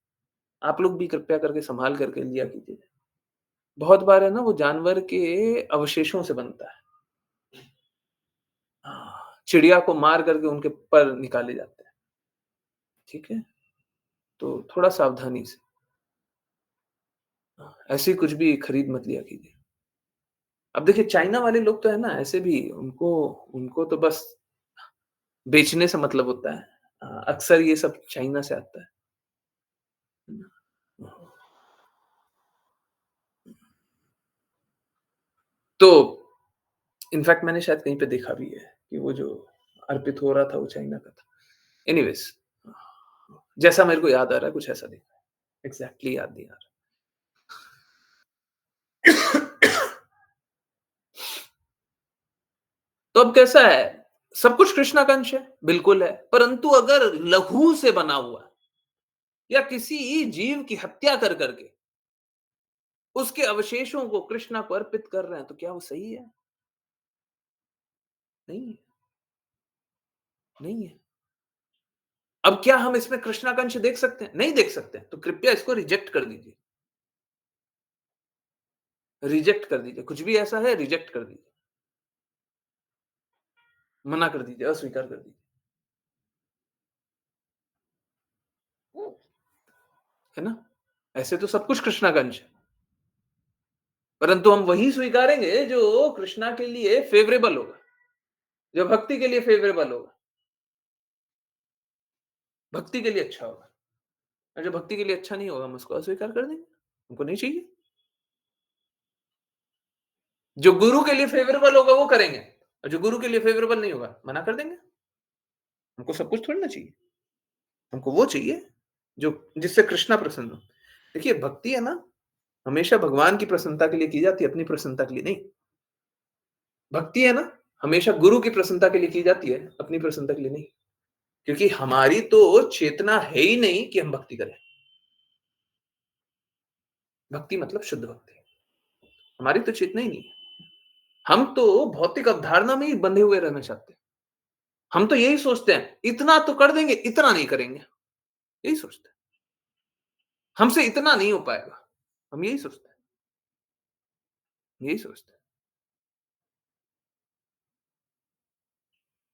आप लोग भी कृपया करके सँभाल करके लिया कीजिए। बहुत बार है ना वो जानवर के अवशेषों से बनता है। हाँ, चिड़िया को मार करके उनके पर निकाले जाते हैं, ठीक है? तो थोड़ा सावधानी से। हाँ, ऐसे ही कुछ भी खरीद मत लिया कीजिए। अब देखिए चाइना वाले लोग तो है ना ऐसे भी उनको उनको तो बस बेचने से मतलब होता है। अक्सर ये सब चाइना से आता है। है ना? तो इनफैक्ट मैंने शायद कहीं पे देखा भी है कि वो जो अर्पित हो रहा था वो चाइना का था। एनीवेज़ जैसा मेरे को याद आ रहा है कुछ ऐसा देखा है। एग्ज़ैक्टली याद नहीं आ रहा। तो अब कैसा है? सब कुछ कृष्णा का अंश है, बिल्कुल है। परंतु अगर लहू से बना हुआ या किसी जीव की हत्या कर के उसके अवशेषों को कृष्णा को अर्पित कर रहे हैं, तो क्या वो सही है? नहीं है, नहीं है। अब क्या हम इसमें कृष्णा का अंश देख सकते हैं? नहीं देख सकते हैं, तो कृपया इसको रिजेक्ट कर दीजिए। रिजेक्ट कर दीजिए, कुछ भी ऐसा है रिजेक्ट कर दीजिए। मना कर दीजिए, अस्वीकार कर दीजिए। है ना? ऐसे तो सब कुछ कृष्णा का अंश है। परंतु हम वही स्वीकारेंगे जो कृष्णा के लिए फेवरेबल होगा, जो भक्ति के लिए फेवरेबल होगा, भक्ति के लिए अच्छा होगा। और जो भक्ति के लिए अच्छा नहीं होगा, हम उसको अस्वीकार कर देंगे। हमको नहीं चाहिए। जो गुरु के लिए फेवरेबल होगा वो करेंगे और जो गुरु के लिए फेवरेबल नहीं होगा, मना कर देंगे। हमको सब कुछ थोड़ी ना चाहिए। हमको वो चाहिए जो जिससे कृष्णा प्रसन्न हो। देखिए भक्ति है ना, हमेशा भगवान की प्रसन्नता के लिए की जाती है, अपनी प्रसन्नता के लिए नहीं। भक्ति है ना, हमेशा गुरु की प्रसन्नता के लिए की जाती है, अपनी प्रसन्नता के लिए नहीं। क्योंकि हमारी तो चेतना है ही नहीं कि हम भक्ति करें। भक्ति मतलब शुद्ध भक्ति। हमारी तो चेतना ही नहीं है। हम तो भौतिक अवधारणा में ही बंधे हुए रहना चाहते हैं। हम तो यही सोचते हैं, इतना तो कर देंगे, इतना नहीं करेंगे। यही सोचते हैं। हमसे इतना नहीं हो पाएगा। हम यही सोचते हैं, यही सोचते हैं।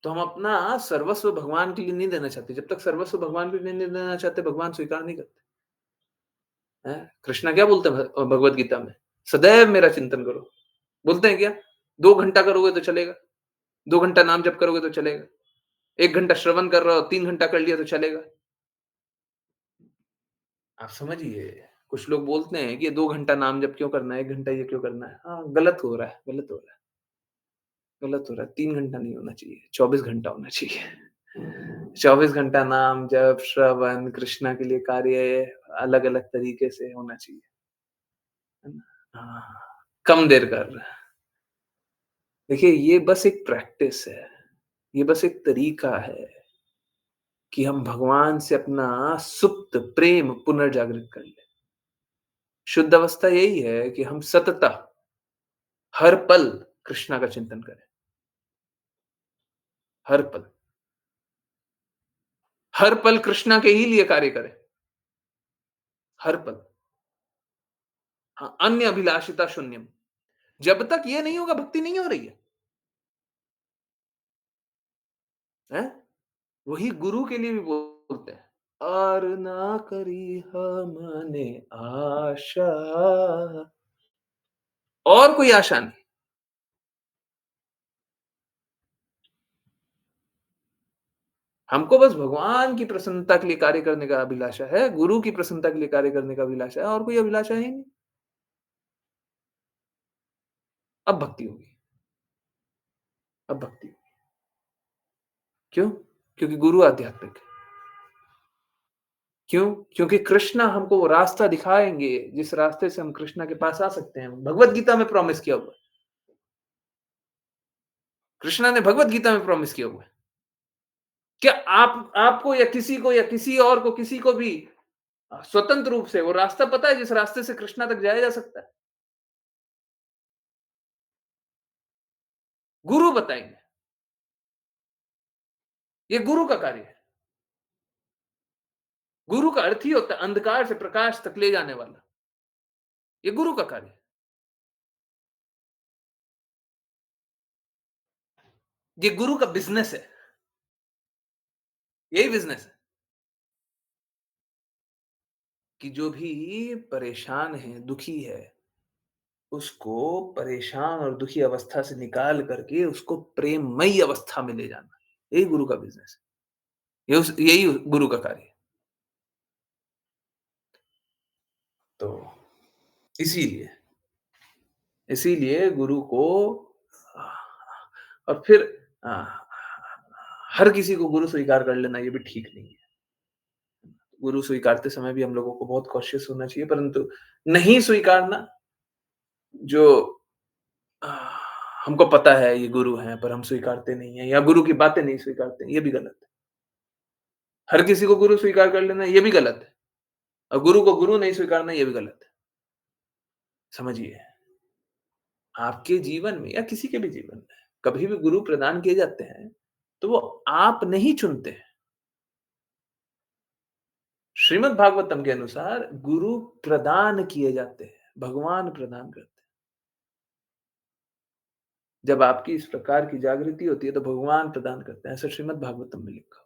तो हम अपना सर्वस्व भगवान के लिए नहीं देना चाहते। जब तक सर्वस्व भगवान के लिए नहीं देना चाहते, भगवान स्वीकार नहीं करते। हैं? कृष्णा क्या बोलते हैं भगवद गीता में? सदैव मेरा चिंतन करो। बोलते हैं क्या? 2 घंटा करोगे तो चलेगा, 2 घंटा नाम जप करोगे तो चलेगा, 1 घंटा श्रवण कर रहे हो, 3 घंटा कर लिया तो चलेगा। आप समझिए, कुछ लोग बोलते हैं कि ये 2 घंटा नाम जप क्यों करना है, 1 घंटा ये क्यों करना है? हाँ, गलत हो रहा है, गलत हो रहा है, गलत हो रहा है। 3 घंटा नहीं होना चाहिए, 24 घंटा होना चाहिए। 24 घंटा नाम जप, श्रवण, कृष्णा के लिए कार्य अलग-अलग तरीके से होना चाहिए, है ना? हाँ, कम देर कर। देखिए, ये बस एक प्रैक्टिस है, ये बस एक तरीका है कि हम भगवान से अपना सुप्त प्रेम पुनर्जागृत कर लें। शुद्ध अवस्था यही है कि हम सततः हर पल कृष्णा का चिंतन करें, हर पल। हर पल कृष्णा के ही लिए कार्य करें, हर पल। हाँ, अन्य अभिलाषिता शून्यम। जब तक ये नहीं होगा भक्ति नहीं हो रही है। हैं? वही गुरु के लिए भी बोलते हैं। और ना करी हमने आशा और कोई आशा नहीं। हमको बस भगवान की प्रसन्नता के लिए कार्य करने का अभिलाषा है, गुरु की प्रसन्नता के लिए कार्य करने का अभिलाषा है और कोई अभिलाषा है ही नहीं। अब भक्ति होगी, अब भक्ति होगी। क्यों? क्योंकि गुरु आध्यात्मिक है। क्यों? क्योंकि कृष्णा हमको वो रास्ता दिखाएँगे, जिस रास्ते से हम कृष्णा के पास आ सकते हैं। भगवत गीता में प्रॉमिस किया हुआ है। कृष्णा ने भगवत गीता में प्रॉमिस किया हुआ है। क्या आपको या किसी और को, किसी को भी स्वतंत्र रूप से वो रास्ता पता है जिस रास्ते से कृष्णा तक जाया जा सकता है? गुरु बताएँगे। ये गुरु का कार्य है। गुरु का अर्थ ही होता है अंधकार से प्रकाश तक ले जाने वाला। ये गुरु का कार्य है। ये गुरु का बिज़नेस है। यही बिज़नेस है कि जो भी परेशान है, दुखी है, उसको परेशान और दुखी अवस्था से निकाल करके उसको प्रेममयी अवस्था में ले जाना। यही गुरु का बिज़नेस है। यही गुरु का कार्य है। तो इसीलिए इसीलिए गुरु को और फिर अ, हर किसी को गुरु स्वीकार कर लेना ये भी ठीक नहीं है। गुरु स्वीकारते समय भी हम लोगों को बहुत कॉशियस होना चाहिए, परंतु नहीं स्वीकारना जो अ, हमको पता है ये गुरु हैं, पर हम स्वीकारते नहीं हैं या गुरु की बातें नहीं स्वीकारते हैं, ये भी गलत है। हर किसी को गुरु स्वीकार कर लेना ये भी गलत है और गुरु को गुरु नहीं स्वीकारना ये भी गलत है। समझिए, आपके जीवन में या किसी के भी जीवन में कभी भी गुरु प्रदान किए जाते हैं, तो वो आप नहीं चुनते हैं। श्रीमद् भागवतम के अनुसार गुरु प्रदान किए जाते हैं, भगवान प्रदान करते हैं। जब आपकी इस प्रकार की जागृति होती है, तो भगवान प्रदान करते हैं, ऐसा श्रीमद् भागवतम में लिखा।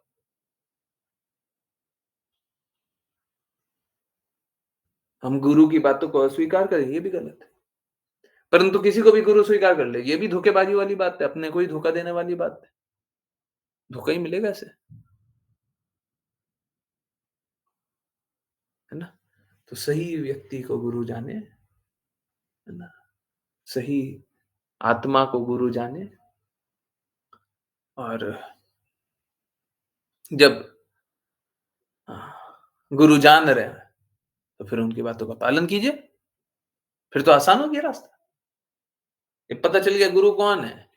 हम गुरु की बातों को अस्वीकार करें, ये भी गलत है। परंतु किसी को भी गुरु स्वीकार कर ले, ये भी धोखेबाजी वाली बात है, अपने को ही धोखा देने वाली बात है। धोखा ही मिलेगा ऐसे, है ना? तो सही व्यक्ति को गुरु जाने, है ना? सही आत्मा को गुरु जाने और जब अ, गुरु जान रहे हैं, तो फिर उनकी बातों का पालन कीजिए, फिर तो आसान हो गया रास्ता। ये पता चल गया गुरु कौन है,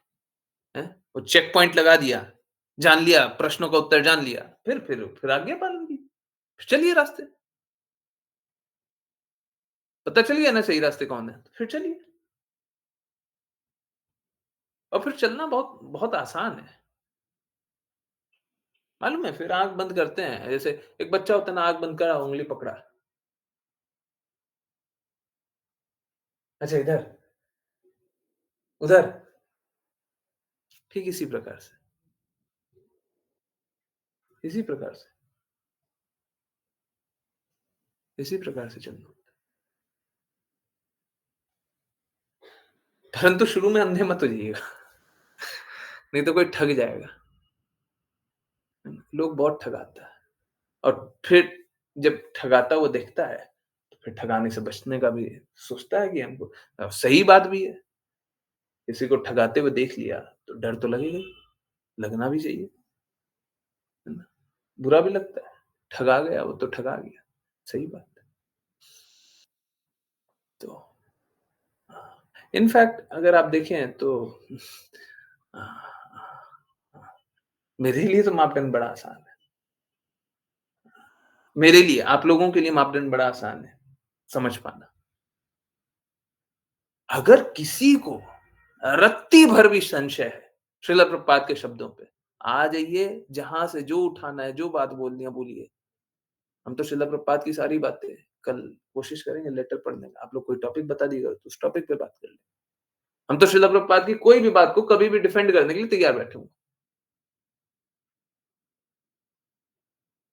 हैं? वो चेक पॉइंट लगा दिया, जान लिया, प्रश्नों का उत्तर जान लिया, फिर आज्ञा पालन कीजिए, फिर चलिए रास्ते। पता चल गया ना सही रास्ते कौन है, तो फिर चलिए और फिर चलना बहुत बहुत आसान है। मालूम है फिर आँख बंद करते हैं, जैसे एक बच्चा होता है ना आँख बंद करा, उँगली पकड़ा। अच्छा इधर, उधर, ठीक इसी प्रकार से, इसी प्रकार से चलना। परंतु शुरू में अंधे मत हो जाइएगा, नहीं तो कोई ठग जाएगा। लोग बहुत ठगाता है और फिर जब ठगाता हुआ दिखता है, तो फिर ठगाने से बचने का भी सोचता है कि हमको सही बात भी है। किसी को ठगाते हुए देख लिया, तो डर तो लगेगा ही, लगना भी चाहिए, है ना? बुरा भी लगता है, ठगा गया वो तो ठगा गया, सही बात है। तो इनफैक्ट अगर आप देखें तो अ, मेरे लिए तो मापदंड बड़ा आसान है। मेरे लिए, आप लोगों के लिए मापदंड बड़ा आसान है, समझ पाना। अगर किसी को रत्ती भर भी संशय है, श्रील प्रभुपाद के शब्दों पे, आ जाइए, जहाँ से जो उठाना है, जो बात बोलनी है बोलिए। हम तो श्रील प्रभुपाद की सारी बातें कल कोशिश करेंगे लेटर पढ़ने का। आप लोग कोई टॉपिक बता दीजिएगा तो उस टॉपिक पे बात कर लेंगे। हम तो श्रील प्रभुपाद की कोई भी बात को कभी भी डिफेंड करने के लिए तैयार बैठे हुए।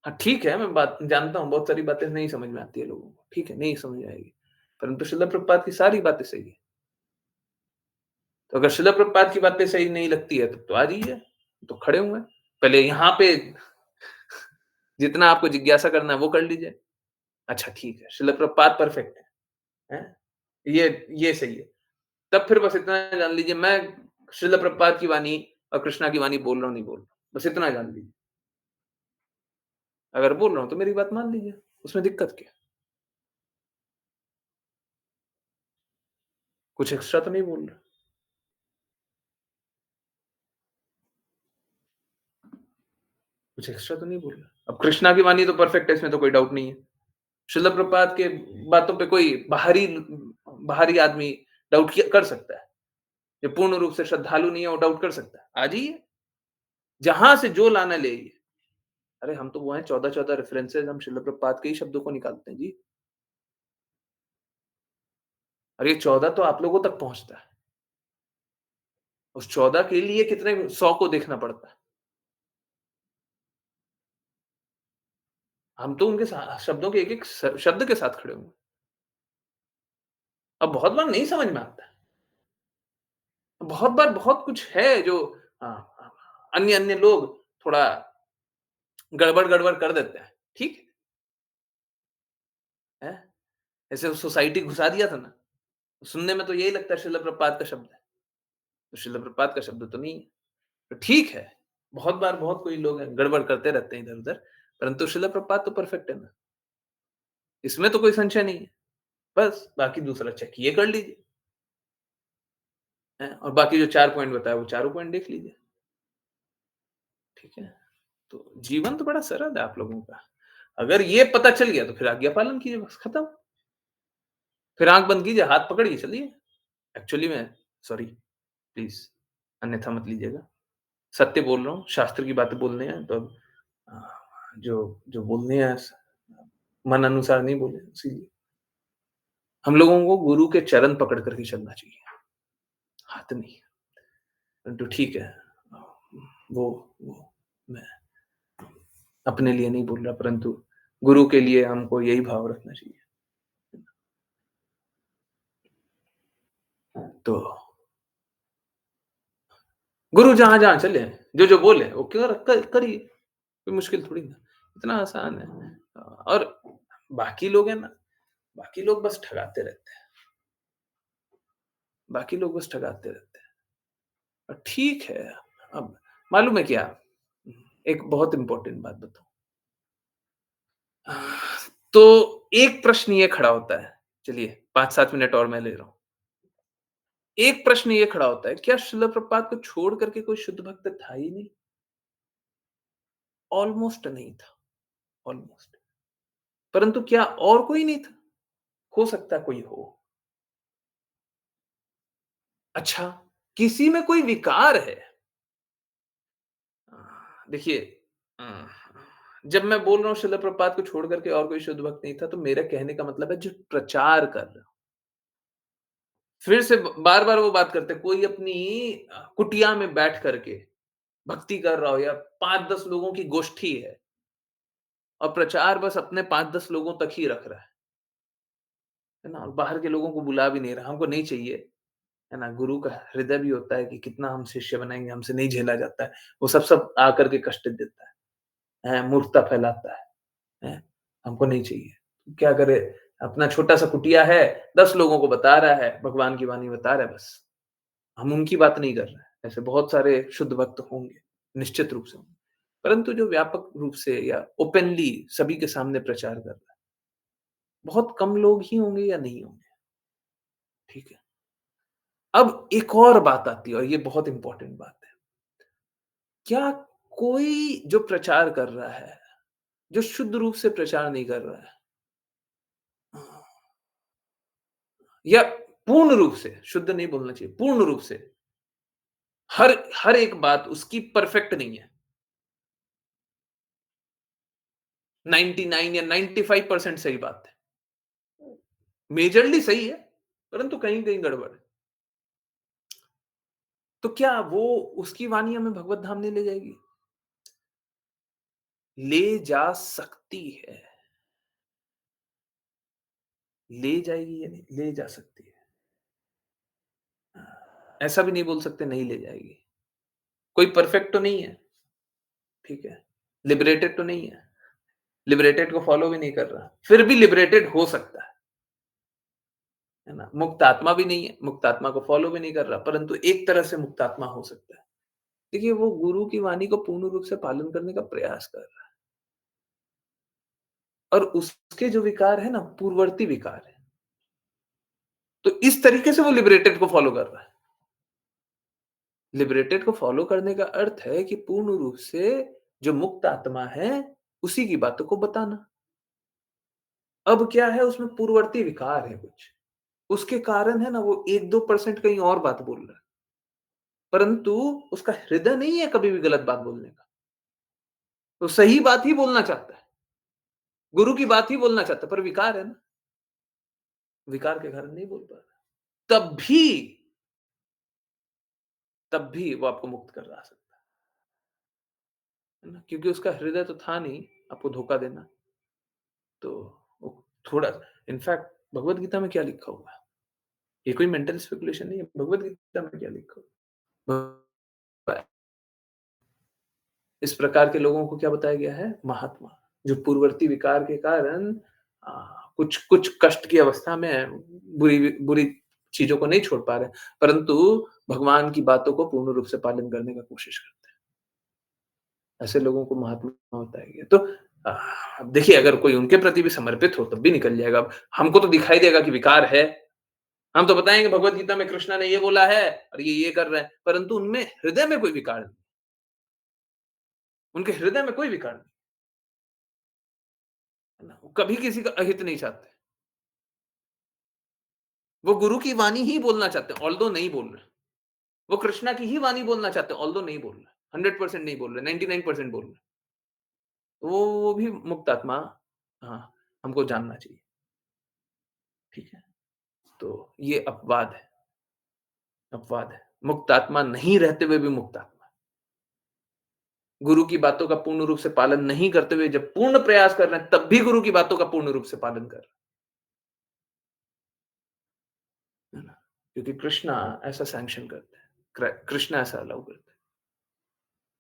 हाँ, ठीक है, मैं बात जानता हूँ, बहुत सारी बातें नहीं समझ में आती है लोगों को। ठीक है, नहीं समझ आएगी। परंतु श्रील प्रभुपाद की सारी बातें सही है। तो अगर श्रील प्रभुपाद की बातें सही नहीं लगती है, तब तो आ जाइए, तो खड़े हुए हैं। पहले यहाँ पे जितना आपको जिज्ञासा करना है, वो कर लीजिए। अच्छा ठीक है, श्रील प्रभुपाद परफेक्ट है, हैं? ये सही है। तब फिर बस इतना जान लीजिए मैं श्रील प्रभुपाद की वाणी और कृष्णा की वाणी बोल रहा हूँ, नहीं बोल रहा हूँ। बस इतना जान लीजिए। अगर बोल रहा हूँ तो मेरी बात मान लीजिए, उसमें दिक्कत क्या है? कुछ एक्स्ट्रा तो नहीं बोल रहा, कुछ एक्स्ट्रा तो नहीं बोल रहा। अब कृष्णा की वाणी तो परफेक्ट है, इसमें तो कोई डाउट नहीं है। शिल प्रभुपाद के बातों पे कोई बाहरी बाहरी आदमी डाउट किया कर सकता है। जो पूर्ण रूप से श्रद्धालु नहीं है, वो डाउट कर सकता है। आ जाइए, जहाँ से जो लाना ले आइए। अरे हम तो वो हैं 14-14 रेफरेंसेस हम शिल प्रभुपाद के ही शब्दों को निकालते हैं जी। और ये 14 तो आप लोगों तक पहुँचता है। उस 14 के लिए कितने 100 को देखना पड़ता है। हम तो उनके शब्दों के एक-एक शब्द के साथ खड़े हुए हैं। अब बहुत बार नहीं समझ में आता है। बहुत बार बहुत कुछ है जो अन्य-अन्य लोग थोड़ा गड़बड़-गड़बड़ कर देते हैं। ठीक है? ऐसे सोसाइटी घुसा दिया था ना, सुनने में तो यही लगता है शिल प्रभुपाद का शब्द है। तो शिल प्रभुपाद का शब्द तो नहीं है। तो ठीक है, बहुत बार बहुत कोई लोग हैं गड़बड़ करते रहते हैं इधर-उधर, परंतु शिल प्रभुपाद तो परफेक्ट है ना। इसमें तो कोई संशय नहीं है। बस बाकी दूसरा चेक ये कर लीजिए, हैं? और बाकी जो 4 पॉइंट बताए वो चारों पॉइंट देख लीजिए। ठीक है? तो जीवन तो बड़ा सरल है आप लोगों का। अगर ये पता चल गया तो फिर आज्ञा पालन कीजिए, बस खत्म। फिर आँख बंद कीजिए, हाथ पकड़िए, चलिए। एक्चुअली में सॉरी प्लीज़ अन्यथा मत लीजिएगा। सत्य बोल रहा हूँ, शास्त्र की बातें बोलनी है तो अ, जो जो बोलनी है मन अनुसार नहीं बोले इसीलिए। हम लोगों को गुरु के चरण पकड़ कर के चलना चाहिए, हाथ नहीं। तो ठीक है। वो मैं अपने लिए नहीं बोल रहा परंतु गुरु के लिए हमको यही भाव रखना चाहिए। तो गुरु जहाँ-जहाँ चले, जो-जो बोले वो करिए, कोई मुश्किल थोड़ी ना, इतना आसान है। और बाकी लोग हैं ना, बाकी लोग बस ठगाते रहते हैं, बाकी लोग बस ठगाते रहते हैं। ठीक है, अब मालूम है क्या? एक बहुत इम्पोर्टेंट बात बताऊँ। तो एक प्रश्न ये खड़ा होता है, चलिए 5-7 मिनट और मैं ले रहा हूँ। एक प्रश्न ये खड़ा होता है, क्या शिल प्रभुपाद को छोड़ कर के कोई शुद्ध भक्त था ही नहीं? ऑलमोस्ट नहीं था, ऑलमोस्ट। परंतु क्या और कोई नहीं था? हो सकता है कोई हो। अच्छा, किसी में कोई विकार है। देखिए अ, जब मैं बोल रहा हूँ शिल प्रभुपाद को छोड़ कर के और कोई शुद्ध भक्त नहीं था, तो मेरा कहने का मतलब है जो प्रचार कर रहा हो। फिर से ब बार-बार वो बात करते हैं, कोई अपनी कुटिया में बैठ कर के भक्ति कर रहा हो या 5-10 लोगों की गोष्ठी है और प्रचार बस अपने 5-10 लोगों तक ही रख रहा है ना? और बाहर के लोगों को बुला भी नहीं रहा, हमको नहीं चाहिए, है ना? गुरु का हृदय भी होता है कि कितना हम शिष्य बनाएँगे, हमसे नहीं झेला जाता है। वो सब आकर के कष्ट देता है, मूर्खता फैलाता है? हमको नहीं चाहिए। क्या करे, अपना छोटा-सा कुटिया है, 10 लोगों को बता रहा है, भगवान की वाणी बता रहा है बस। हम उनकी बात नहीं कर रहे हैं। ऐसे बहुत सारे शुद्ध भक्त होंगे, निश्चित रूप से होंगे। परंतु जो व्यापक रूप से या ओपनली सभी के सामने प्रचार कर रहा है, बहुत कम लोग ही होंगे या नहीं होंगे, ठीक है? अब एक और बात आती है और ये बहुत इम्पोर्टेंट बात है। क्या कोई जो प्रचार कर रहा है, जो शुद्ध रूप से प्रचार नहीं कर रहा है या पूर्ण रूप से, शुद्ध नहीं बोलना चाहिए, पूर्ण रूप से, हर हर एक बात उसकी परफेक्ट नहीं है। 99 या 95% सही बात है। मेजरली सही है, परंतु कहीं-कहीं गड़बड़ है। तो क्या वो उसकी वाणी हमें भगवत धाम नहीं ले जाएगी? ले जा सकती है। ले जाएगी या नहीं? ले जा सकती है। ऐसा भी नहीं बोल सकते नहीं ले जाएगी। कोई परफेक्ट तो नहीं है, ठीक है? लिबरेटेड तो नहीं है। लिबरेटेड को फॉलो भी नहीं कर रहा। फिर भी लिबरेटेड हो सकता है ना? मुक्त आत्मा भी नहीं है, मुक्त आत्मा को फॉलो भी नहीं कर रहा, परंतु एक तरह से मुक्त आत्मा हो सकता है। देखिए वो गुरु की वाणी को पूर्ण रूप से पालन करने का प्रयास कर रहा है और उसके जो विकार है ना पूर्ववर्ती विकार है। तो इस तरीके से वो लिबरेटेड को फॉलो कर रहा है। लिबरेटेड को फॉलो करने का अर्थ है कि पूर्ण रूप से जो मुक्त आत्मा है उसी की बातों को बताना। अब क्या है उसमें पूर्ववर्ती विकार है कुछ, उसके कारण है ना वो 1-2% कहीं और बात बोल रहा है, परंतु उसका हृदय नहीं है कभी भी गलत बात बोलने का। तो सही बात ही बोलना चाहता है, गुरु की बात ही बोलना चाहता है, पर विकार है ना, विकार के कारण नहीं बोल पा रहा। तब भी वो आपको मुक्त कर ला सकता है ना? क्योंकि उसका हृदय तो था नहीं आपको धोखा देना। तो वो थोड़ा इनफैक्ट भगवत गीता में क्या लिखा हुआ है? ये कोई मेंटल स्पेकुलेशन नहीं है, भगवत गीता में क्या लिखा हुआ है? इस प्रकार के लोगों को क्या बताया गया है? महात्मा, जो पूर्ववर्ती विकार के कारण कुछ कुछ कष्ट की अवस्था में बुरी बुरी चीज़ों को नहीं छोड़ पा रहे, परंतु भगवान की बातों को पूर्ण रूप से पालन करने का कोशिश करते हैं। ऐसे लोगों को महात्मा बताया गया। तो देखिए अगर कोई उनके प्रति भी समर्पित हो तब भी निकल जाएगा। अब हमको तो दिखाई देगा कि विकार है। हम तो बताएँगे भगवत गीता में कृष्णा ने ये बोला है और ये कर रहे हैं, परंतु उनमें हृदय में कोई विकार नहीं। उनके हृदय में कोई विकार नहीं, है ना? वो कभी किसी का अहित नहीं चाहते। वो गुरु की वाणी ही बोलना चाहते हैं, ऑल्दो नहीं बोल रहे। वो कृष्णा की ही वाणी बोलना चाहते हैं, ऑल्दो नहीं बोल रहे। 100% नहीं बोल रहे, 99% बोल रहे। वो भी मुक्त आत्मा हाँ, हमको जानना चाहिए। ठीक है? तो ये अपवाद है। मुक्त आत्मा नहीं रहते हुए भी मुक्त आत्मा। गुरु की बातों का पूर्ण रूप से पालन नहीं करते हुए जब पूर्ण प्रयास कर रहे हैं, तब भी गुरु की बातों का पूर्ण रूप से पालन कर रहे हैं, है ना? क्योंकि कृष्णा ऐसा सैंक्शन करते हैं। कृष्णा ऐसा अलाउ करते हैं।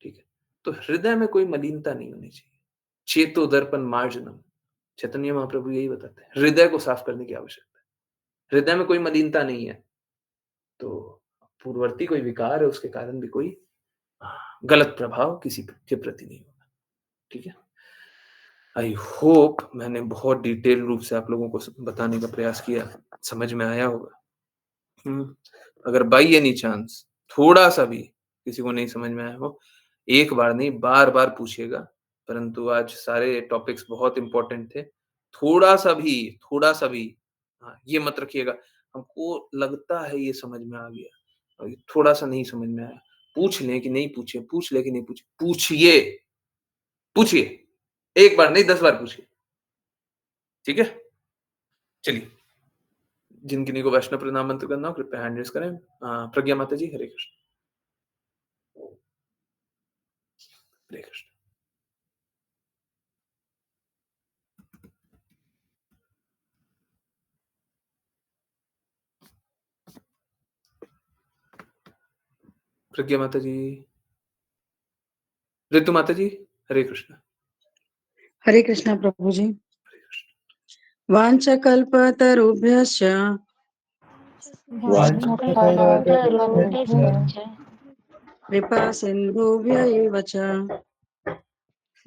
ठीक है? तो हृदय में कोई मलिनता नहीं होनी चाहिए। चेतो दर्पण मार्जनम चैतन्य महाप्रभु यही बताते हैं। हृदय को साफ करने की आवश्यकता है। हृदय में कोई मलिनता नहीं है, तो पूर्ववर्ती कोई विकार है, उसके कारण भी कोई गलत प्रभाव किसी के प्रति नहीं होगा। ठीक है? आई होप मैंने बहुत डिटेल रूप से आप लोगों को बताने का प्रयास किया, समझ में आया होगा। अगर बाय एनी चांस थोड़ा-सा भी किसी को नहीं समझ में आया हो, एक बार नहीं बार-बार पूछिएगा, परंतु आज सारे टॉपिक्स बहुत इम्पोर्टेंट थे। थोड़ा-सा भी ये मत रखिएगा, हमको लगता है ये समझ में आ गया और थोड़ा-सा नहीं समझ में आया, पूछ लें कि नहीं पूछे, पूछ लें कि नहीं पूछे, पूछिए, पूछिए। 1 बार नहीं 10 बार पूछिए। ठीक है? चलिए, जिन किन्हीं को वैष्णव प्रणाम मंत्र करना हो कृपया हैंड रेज़ करें। प्रज्ञा माता जी, हरे कृष्ण। हरे कृष्ण। प्रज्ञा माता जी, ऋतु माता जी, हरे कृष्ण। हरे कृष्ण प्रभु जी। हरे कृष्ण। वाञ्छकल्पतरुभ्यश्च वाञ्छकल्पतरुभ्यश्च कृपा सिन्धुभ्य एव च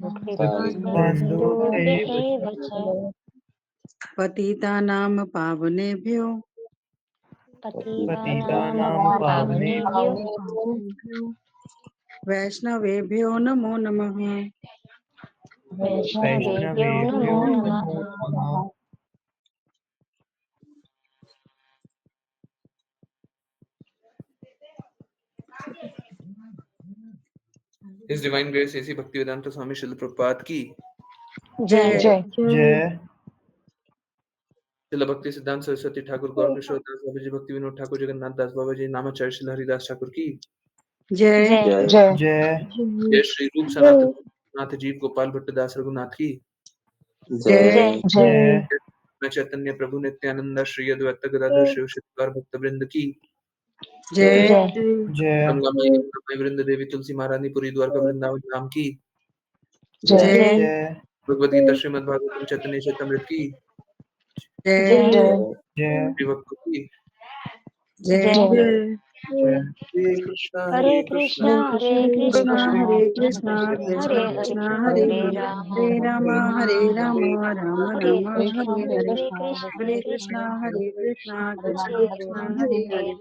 कृपासिन्धुभ्य एव च पतितानां पावनेभ्यो पतितानां पावनेभ्यो वैष्णवेभ्यो नमो नमः। वैष्णवेभ्यो नमो नमः। His Divine Grace AC Bhaktivedanta Swami Srila Prabhupada की जय जय जय श्रील भक्ति सिद्धांत सरस्वती ठाकुर गौर किशोर दास बाबा जी, भक्ति विनोद ठाकुर, जगन्नाथ दास बाबा जी, नामाचार्य श्रील हरिदास ठाकुर की जय जय जय जय श्री रूप सनातन नाथ जीव गोपाल भट्टदास रघुनाथ की जय जय जय मैं चैतन्य प्रभु नित्यानंद श्री अद्वैत गदाधर शिव शक्तिकार भक्त वृंद की जय जय गंगा माई यमुना माई वृंद देवी तुलसी महारानी पुरी द्वारका वृंदावन धाम की जय जय जय भगवद गीता श्रीमद् भागवतम चैतन्य चैतमृत की जय जय जय श्री भक्तों की जय जय जय जय हरे कृष्णा हरे हरे कृष्णा कृष्णा हरे हरे कृष्णा कृष्णा कृष्ण कृष्णा हरे हरे कृष्णा हरे हरे हरे राम हरे राम हरे राम राम हरे राम कृष्णा हरे हरे हरे कृष्णा हरे कृष्ण कृष्णा कृष्ण कृष्णा कृष्ण हरे हरे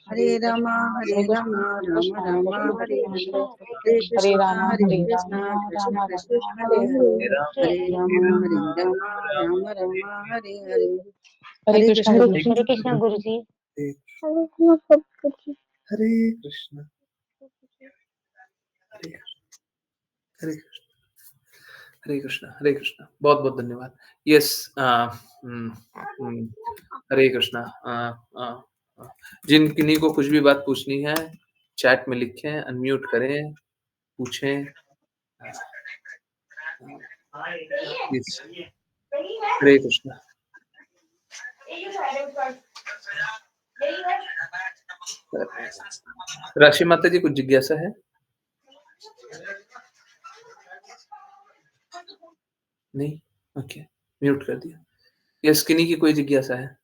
हरे राम हरे राम हरे राम कृष्णा राम राम हरे कृष्ण हरे हरे हरे कृष्ण हरे राम हरे राम कृष्णा राम कृष्ण राम कृष्ण हरे हरे हरे हरे राम हरे हरे राम राम हरे हरे हरे हरे कृष्णा कृष्ण गुरु जी। हरे कृष्ण गुरु जी। हरे कृष्णा हरे हरे हरे कृष्णा हरे कृष्णा। बहुत बहुत धन्यवाद। यस हरे कृष्णा। जिन किन्हीं को कुछ भी बात पूछनी है चैट में लिखें, अनम्यूट करें, पूछें। यस हरे कृष्णा। राशि माता जी कुछ जिज्ञासा है? नहीं? ओके, म्यूट कर दिया। यस, किन्हीं की कोई जिज्ञासा है?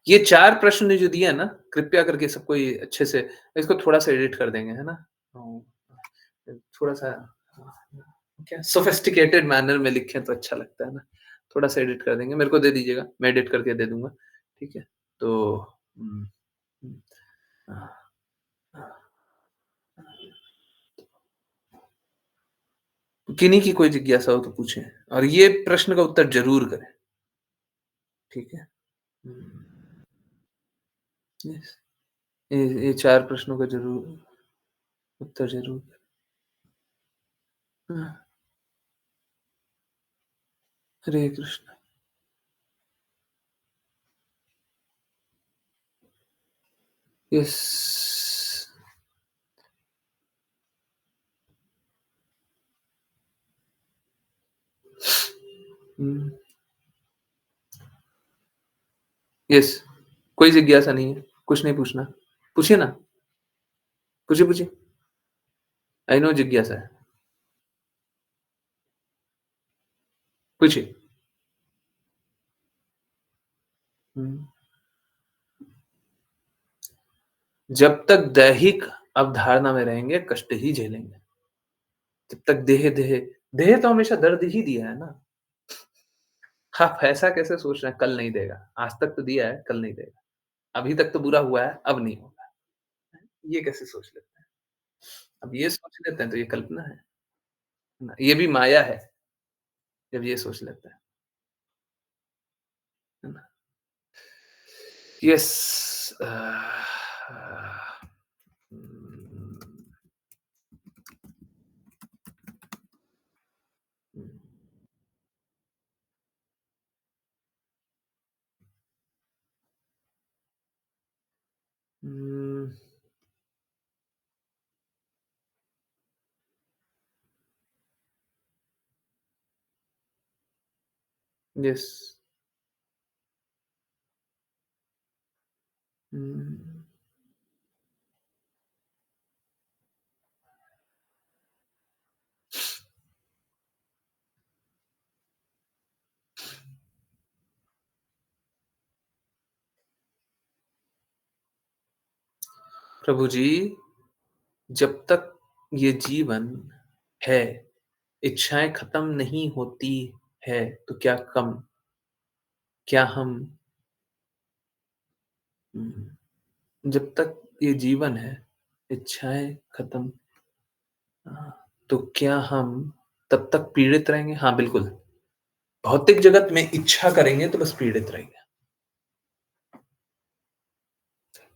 ये 4 प्रश्न जो दिए हैं ना, कृपया करके सबको ये अच्छे से इसको थोड़ा-सा एडिट कर देंगे, है ना? थोड़ा-सा क्या सोफिस्टिकेटेड मैनर में लिखें तो अच्छा लगता है ना? थोड़ा-सा एडिट कर देंगे, मेरे को दे दीजिएगा, मैं एडिट करके दे दूँगा, ठीक है? तो हुँ, हुँ, हाँ, हाँ, किन्हीं की कोई जिज्ञासा हो तो पूछें और ये प्रश्न का उत्तर ज़रूर करें, ठीक है? हुँ, यस, ये 4 प्रश्नों का ज़रूर उत्तर ज़रूर हाँ, हरे कृष्ण। यस। हुँ, यस, कोई जिज्ञासा नहीं है, कुछ नहीं पूछना। पूछिए ना, पूछिए, पूछिए। आई नो जिज्ञासा है, पूछिए। हुँ, जब तक दैहिक अवधारणा में रहेंगे, कष्ट ही झेलेंगे। जब तक देह तो हमेशा दर्द ही दिया है ना। आप ऐसा कैसे सोच रहे हैं कल नहीं देगा? आज तक तो दिया है, कल नहीं देगा। अभी तक तो बुरा हुआ है, अब नहीं होगा। ये कैसे सोच लेते हैं? अब ये सोच लेते हैं तो ये कल्पना है ना? ये भी माया है, जब ये सोच लेते हैं, है ना? यस हुँ, हुँ, हुँ, यस। हुँ, प्रभु जी, जब तक ये जीवन है, इच्छाएँ खत्म नहीं होती है, तो क्या हम जब तक ये जीवन है, इच्छाएँ खत्म तो क्या हम तब तक पीड़ित रहेंगे? हाँ, बिल्कुल। भौतिक जगत में इच्छा करेंगे तो बस पीड़ित रहेंगे।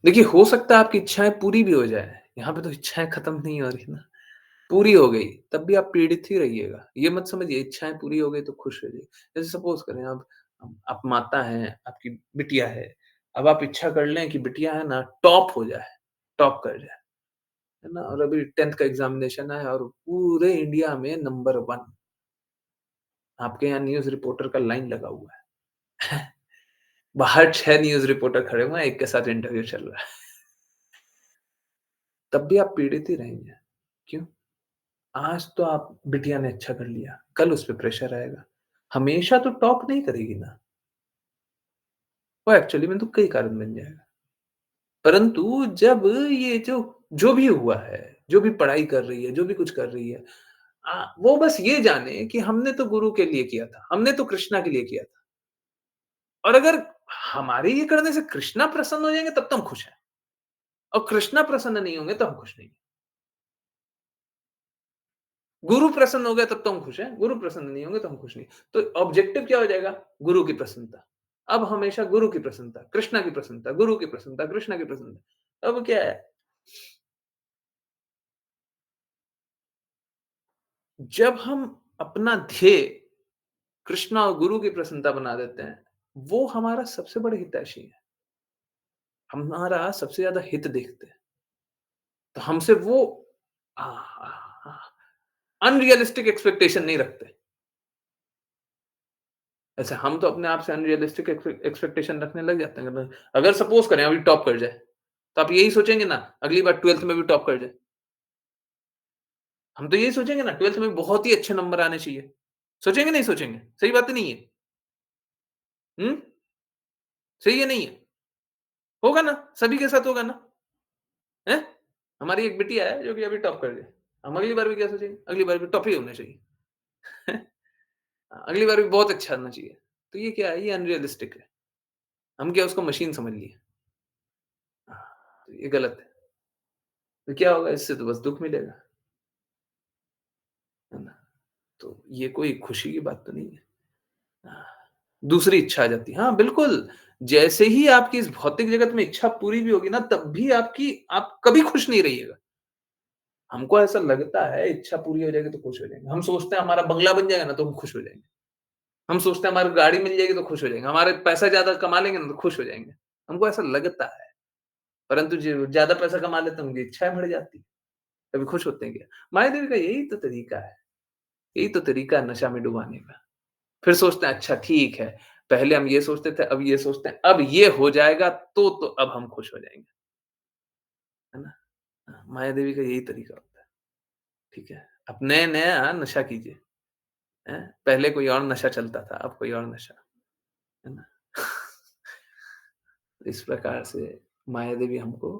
देखिए, हो सकता है आपकी इच्छाएँ पूरी भी हो जाएँ, यहाँ पे तो इच्छाएँ खत्म नहीं हो रही ना, पूरी हो गई, तब भी आप पीड़ित ही रहिएगा। ये मत समझिए इच्छाएँ पूरी हो गई तो खुश रहिए। जैसे सपोज़ करें आप माता हैं, आपकी बिटिया है, अब आप इच्छा कर लें कि बिटिया है ना टॉप हो जाए, टॉप कर जाए, है ना? और अभी 10th का एग्ज़ामिनेशन है और पूरे इंडिया में नंबर 1 आपके यहाँ न्यूज़ रिपोर्टर का लाइन लगा हुआ है। बाहर 6 न्यूज़ रिपोर्टर खड़े हुए हैं, एक के साथ इंटरव्यू चल रहा है। तब भी आप पीड़ित ही रहेंगे। क्यों? आज तो आप बिटिया ने अच्छा कर लिया, कल उस पे प्रेशर आएगा। हमेशा तो टॉप नहीं करेगी ना, वो एक्चुअली में तो कई कारण बन जाएगा। परंतु जब ये जो भी हुआ है, जो भी पढ़ाई कर रही है, जो भी कुछ कर रही है, वो बस ये जाने कि हमने तो गुरु के लिए किया था, हमने तो कृष्णा के लिए किया था। और अगर हमारे ये करने से कृष्णा प्रसन्न हो जाएँगे तब तो हम खुश हैं, और कृष्णा प्रसन्न नहीं होंगे तो हम खुश नहीं हैं। गुरु प्रसन्न हो गया तब तो हम खुश हैं, गुरु प्रसन्न नहीं होंगे तो हम खुश नहीं। तो ऑब्जेक्टिव क्या हो जाएगा? गुरु की प्रसन्नता। अब हमेशा गुरु की प्रसन्नता, कृष्णा की प्रसन्नता, गुरु की प्रसन्नता, कृष्णा की प्रसन्नता। अब क्या है? जब हम अपना ध्येय कृष्णा और गुरु की प्रसन्नता बना देते हैं, वो हमारा सबसे बड़ा हितैषी है। हमारा सबसे ज़्यादा हित देखते हैं। तो हमसे वो अनरियलिस्टिक एक्सपेक्टेशन नहीं रखते। ऐसे हम तो अपने आप से अनरियलिस्टिक एक्सपेक्टेशन रखने लग जाते हैं। अगर सपोज़ करें अभी टॉप कर जाए, तो आप यही सोचेंगे ना अगली बार 12th में भी टॉप कर जाए। हम तो यही सोचेंगे ना 12th में बहुत ही अच्छे नंबर आने चाहिए। सोचेंगे नहीं सोचेंगे? सही बात नहीं है? हुँ? सही है नहीं है? होगा ना? सभी के साथ होगा ना? हैं? हमारी एक बिटिया है जो कि अभी टॉप कर जाए। हम अगली बार भी क्या सोचेंगे? अगली बार भी टॉप ही होना चाहिए। अगली बार भी बहुत अच्छा आना चाहिए। तो ये क्या है? ये अनरियलिस्टिक है। हम क्या उसको मशीन समझ लिए। तो ये गलत है। तो क्या होगा? इससे तो बस दुःख मिलेगा। है ना? तो ये कोई खुशी की बात तो नहीं है। हाँ, दूसरी इच्छा आ जाती है। हाँ, बिल्कुल, जैसे ही आपकी इस भौतिक जगत में इच्छा पूरी भी होगी ना, तब भी आप कभी खुश नहीं रहिएगा। हमको ऐसा लगता है इच्छा पूरी हो जाएगी तो खुश हो जाएँगे। हम सोचते हैं हमारा बंगला बन जाएगा ना तो हम खुश हो जाएँगे। हम सोचते हैं हमारी गाड़ी मिल जाएगी तो खुश हो जाएँगे। हमारे पैसा ज़्यादा कमा लेंगे ना तो खुश हो जाएँगे। हमको ऐसा लगता है, परंतु जो ज़्यादा पैसा कमा लेते हैं उनकी इच्छाएँ बढ़ जाती हैं। कभी खुश होते हैं क्या? माया देवी का यही तो तरीका है। यही तो तरीका है नशा में डुबाने का। फिर सोचते हैं अच्छा ठीक है, पहले हम ये सोचते थे, अब ये सोचते हैं, अब ये हो जाएगा तो अब हम खुश हो जाएँगे, है ना? माया देवी का यही तरीका होता है, ठीक है? अब नया-नया नशा कीजिए, हैं? पहले कोई और नशा चलता था, अब कोई और नशा, है ना? इस प्रकार से माया देवी हमको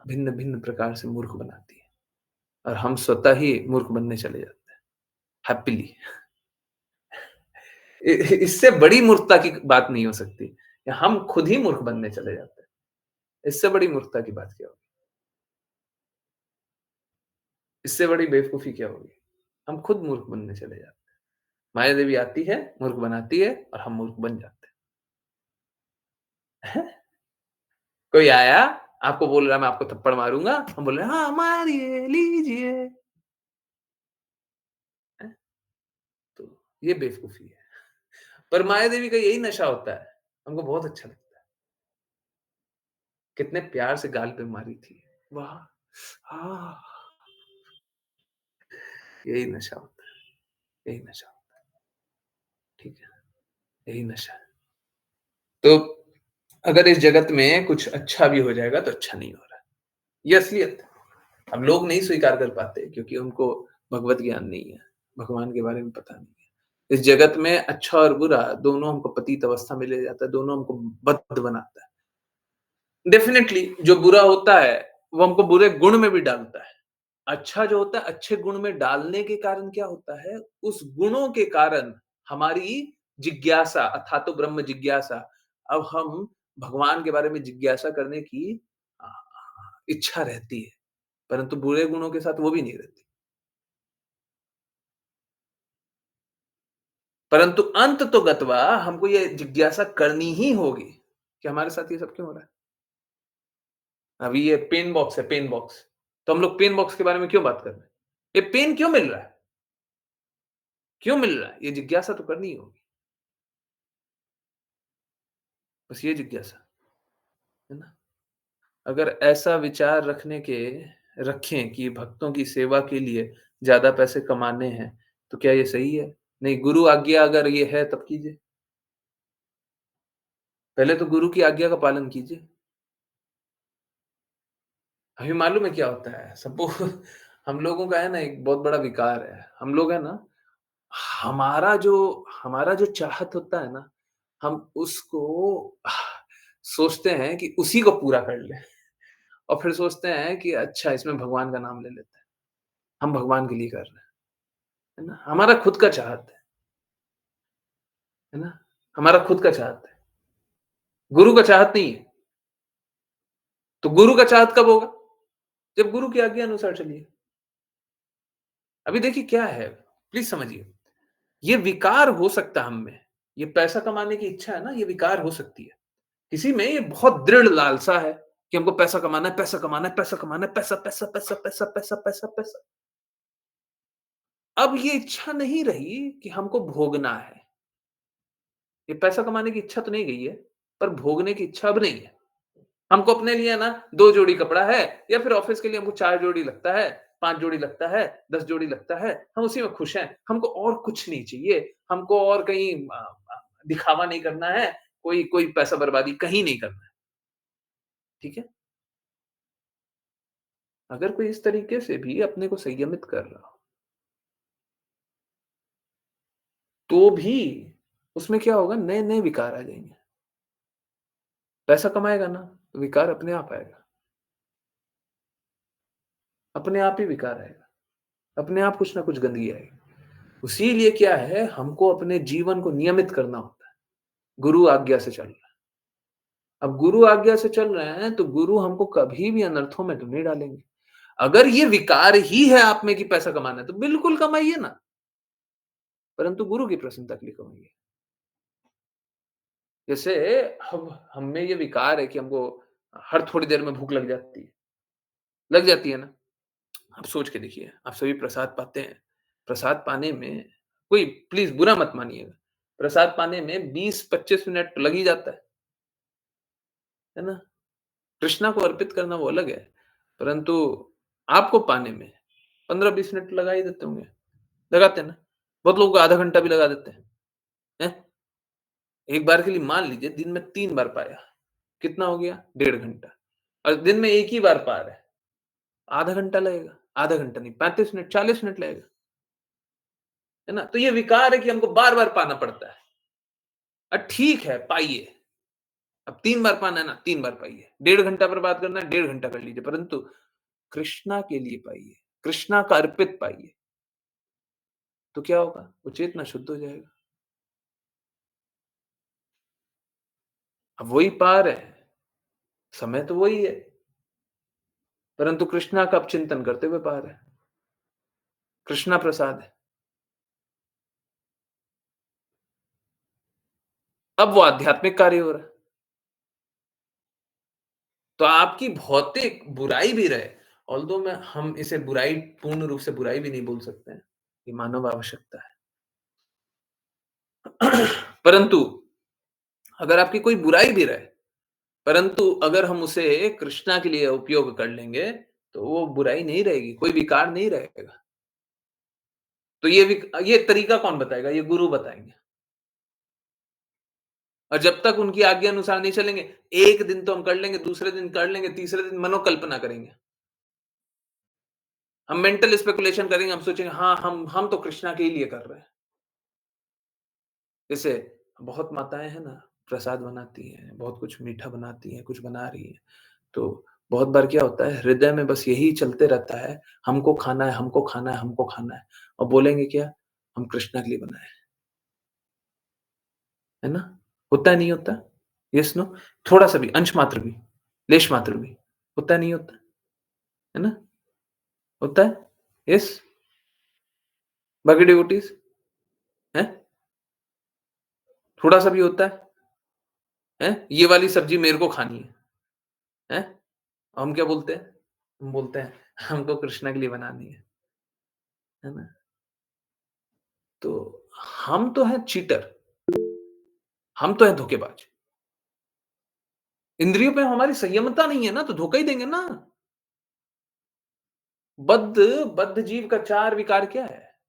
भिन्न-भिन्न प्रकार से मूर्ख बनाती है और हम स्वतः ही मूर्ख बनने चले जाते हैं, हैपीली। इ इससे बड़ी मूर्खता की बात नहीं हो सकती। हम खुद ही मूर्ख बनने चले जाते हैं। इससे बड़ी मूर्खता की बात क्या होगी? इससे बड़ी बेवकूफ़ी क्या होगी? हम खुद मूर्ख बनने चले जाते हैं। माया देवी आती है, मूर्ख बनाती है और हम मूर्ख बन जाते हैं। कोई आया, आपको बोल रहा है मैं आपको थप्पड़ मारूँगा, हम बोल रहे हैं हाँ, मारिए, लीजिए। हैं? तो ये बेवकूफ़ी है। पर माया देवी का यही नशा होता है। हमको बहुत अच्छा लगता है। कितने प्यार से गाल पे मारी थी। वाह! आह! यही नशा होता है, यही नशा होता है। ठीक है? यही नशा है। तो अगर इस जगत में कुछ अच्छा भी हो जाएगा तो अच्छा नहीं हो रहा है। ये असलियत है। अब लोग नहीं स्वीकार कर पाते क्योंकि उनको भगवत ज्ञान नहीं है, भगवान के बारे में पता नहीं है। इस जगत में अच्छा और बुरा दोनों हमको पतित अवस्था में ले जाता है, दोनों हमको बद्ध बनाता है। डेफ़िनेटली जो बुरा होता है, वो हमको बुरे गुण में भी डालता है। अच्छा जो होता है, अच्छे गुण में डालने के कारण क्या होता है, उस गुणों के कारण हमारी जिज्ञासा अथातो ब्रह्म जिज्ञासा, अब हम भगवान के बारे में जिज्ञासा करने की अ, इच्छा रहती है, परंतु बुरे गुणों के साथ वो भी नहीं रहती। परंतु अंत तो गत्वा हमको ये जिज्ञासा करनी ही होगी कि हमारे साथ ये सब क्यों हो रहा है? अभी ये पेन बॉक्स है, पेन बॉक्स। तो हम लोग पेन बॉक्स के बारे में क्यों बात कर रहे हैं? ये पेन क्यों मिल रहा है? क्यों मिल रहा है? ये जिज्ञासा तो करनी ही होगी। बस ये जिज्ञासा, है ना? अगर ऐसा विचार रखें कि भक्तों की सेवा के लिए ज़्यादा पैसे कमाने हैं, तो क्या ये सही है? नहीं, गुरु आज्ञा अगर ये है तब कीजिए। पहले तो गुरु की आज्ञा का पालन कीजिए। अभी मालूम है क्या होता है? हम लोगों का है ना एक बहुत बड़ा विकार है। हम लोग है ना, हमारा जो चाहत होता है ना, हम उसको सोचते हैं कि उसी को पूरा कर लें और फिर सोचते हैं कि अच्छा इसमें भगवान का नाम ले लेते हैं। हम भगवान के लिए कर रहे हैं, है ना? हमारा खुद का चाहत है ना? हमारा खुद का चाहत है। गुरु का चाहत नहीं है। तो गुरु का चाहत कब होगा? जब गुरु की आज्ञा अनुसार चलिए। अभी देखिए क्या है, प्लीज़ समझिए। ये विकार हो सकता है हम में। ये पैसा कमाने की इच्छा है ना, ये विकार हो सकती है। किसी में ये बहुत दृढ़ लालसा है कि हमको पैसा कमाना है, पैसा कमाना है, पैसा कमाना है, पैसा, पैसा, पैसा, पैसा, पैसा, पैसा, पैसा। अब ये इच्छा नहीं रही कि हमको भोगना है। ये पैसा कमाने की इच्छा तो नहीं गई है, पर भोगने की इच्छा अब नहीं है। हमको अपने लिए ना 2 जोड़ी कपड़ा है या फिर ऑफिस के लिए हमको 4 जोड़ी लगता है, 5 जोड़ी लगता है, 10 जोड़ी लगता है, हम उसी में खुश हैं। हमको और कुछ नहीं चाहिए, हमको और कहीं दिखावा नहीं करना है, कोई कोई पैसा बर्बादी कहीं नहीं करना है, ठीक है? अगर कोई इस तरीके से भी अपने को संयमित कर रहा हो, तो भी उसमें क्या होगा नए-नए विकार आ जाएँगे। पैसा कमाएगा ना, तो विकार अपने आप आएगा। अपने आप ही विकार आएगा, अपने आप कुछ ना कुछ गंदगी आएगी। इसीलिए क्या है, हमको अपने जीवन को नियमित करना होता है। गुरु आज्ञा से चलना है। अब गुरु आज्ञा से चल रहे हैं, तो गुरु हमको कभी भी अनर्थों में तो नहीं डालेंगे। अगर ये विकार ही है आप में कि पैसा कमाना है, तो बिल्कुल कमाइए ना, परंतु गुरु की प्रसन्नता के लिए कमाइए। जैसे अब हम में ये विकार है कि हमको हर थोड़ी देर में भूख लग जाती है ना? आप सोच के देखिए, आप सभी प्रसाद पाते हैं। प्रसाद पाने में कोई प्लीज़ बुरा मत मानिएगा। प्रसाद पाने में 20-25 मिनट तो लग ही जाता है ना? कृष्णा को अर्पित करना वो अलग है, परंतु आपको पाने में 15-20 मिनट लगा ही देते होंगे, लगाते हैं ना? बहुत लोग आधा घंटा भी लगा देते हैं, हैं? एक बार के लिए मान लीजिए दिन में 3 बार पाया, कितना हो गया? 1.5 घंटा और दिन में 1 ही बार पा रहे हैं, आधा घंटा लगेगा, आधा घंटा नहीं 35 मिनट, 40 मिनट लगेगा, है ना? तो ये विकार है कि हमको बार-बार पाना पड़ता है। ठीक है, पाइए। अब 3 बार पाना है ना, 3 बार पाइए। 1.5 घंटा बर्बाद करना है, 1.5 घंटा कर लीजिए, परंतु कृष्णा के लिए पाइए, कृष्णा का अर्पित पाइए। तो क्या होगा? वो चेतना शुद्ध हो जाएगा। अब वही पार है, समय तो वही है, परंतु कृष्णा का अब चिंतन करते हुए पार है। कृष्णा प्रसाद है। अब वो आध्यात्मिक कार्य हो रहा है। तो आपकी भौतिक बुराई भी रहे, ऑल्दो मैं हम इसे बुराई पूर्ण रूप से बुराई भी नहीं बोल सकते हैं। ये मानव आवश्यकता है। परंतु अगर आपकी कोई बुराई भी रहे, परंतु अगर हम उसे कृष्णा के लिए उपयोग कर लेंगे, तो वो बुराई नहीं रहेगी, कोई विकार नहीं रहेगा। तो ये तरीका कौन बताएगा? ये गुरु बताएँगे। और जब तक उनकी आज्ञा अनुसार नहीं चलेंगे, एक दिन तो हम कर लेंगे, दूसरे दिन कर लेंगे, तीसरे दिन मनोकल्पना करेंगे। हम मेंटल स्पेकुलेशन करेंगे, हम सोचेंगे हाँ, हम तो कृष्णा के ही लिए कर रहे हैं। जैसे बहुत माताएँ हैं ना, प्रसाद बनाती हैं, बहुत कुछ मीठा बनाती हैं, कुछ बना रही हैं। तो बहुत बार क्या होता है, हृदय में बस यही चलते रहता है, हमको खाना है, हमको खाना है, हमको खाना है और बोलेंगे क्या? हम कृष्णा के लिए बनाए हैं, है ना? होता है, नहीं होता? Yes, no? थोड़ा-सा भी, अंश मात्र भी, लेश मात्र भी, होता है, नहीं होता? है ना? होता है? येस? बाकी डिवोटीज़? हैं? थोड़ा-सा भी होता है? हैं? ये वाली सब्ज़ी मेरे को खानी है, हैं? हम क्या बोलते हैं? हम बोलते हैं, हमको कृष्णा के लिए बनानी है ना? तो हम तो हैं चीटर, हम तो हैं धोखेबाज। इंद्रियों पे हमारी संयमता नहीं है ना, तो धोखा ही देंगे ना। बद्ध बद्ध जीव का 4 विकार क्या है?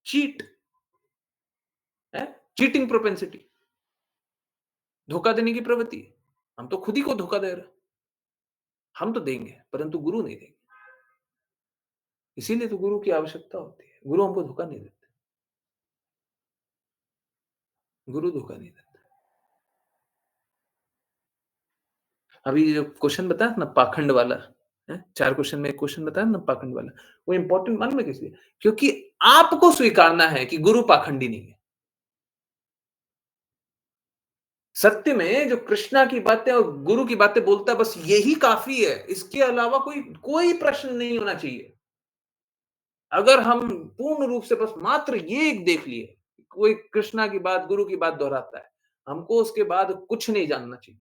चीट है, चीटिंग प्रोपेंसिटी, धोखा देने की प्रवृत्ति। हम तो खुद ही को धोखा दे रहे हैं। हम तो देंगे, परंतु गुरु नहीं देंगे। इसीलिए तो गुरु की आवश्यकता होती है। गुरु हमको धोखा नहीं देते। गुरु धोखा नहीं देते। अभी जो क्वेश्चन बताया ना पाखंड वाला, हैं? 4 क्वेश्चन में 1 क्वेश्चन बताया ना पाखंड वाला, वो इम्पोर्टेंट मालूम है किस लिए? क्योंकि आपको स्वीकारना है कि गुरु पाखंडी नहीं है। सत्य में जो कृष्णा की बातें और गुरु की बातें बोलता है, बस यही काफ़ी है। इसके अलावा कोई कोई प्रश्न नहीं होना चाहिए। अगर हम पूर्ण रूप से बस मात्र ये एक देख लिए, कोई कृष्णा की बात, गुरु की बात दोहराता है, हमको उसके बाद कुछ नहीं जानना चाहिए।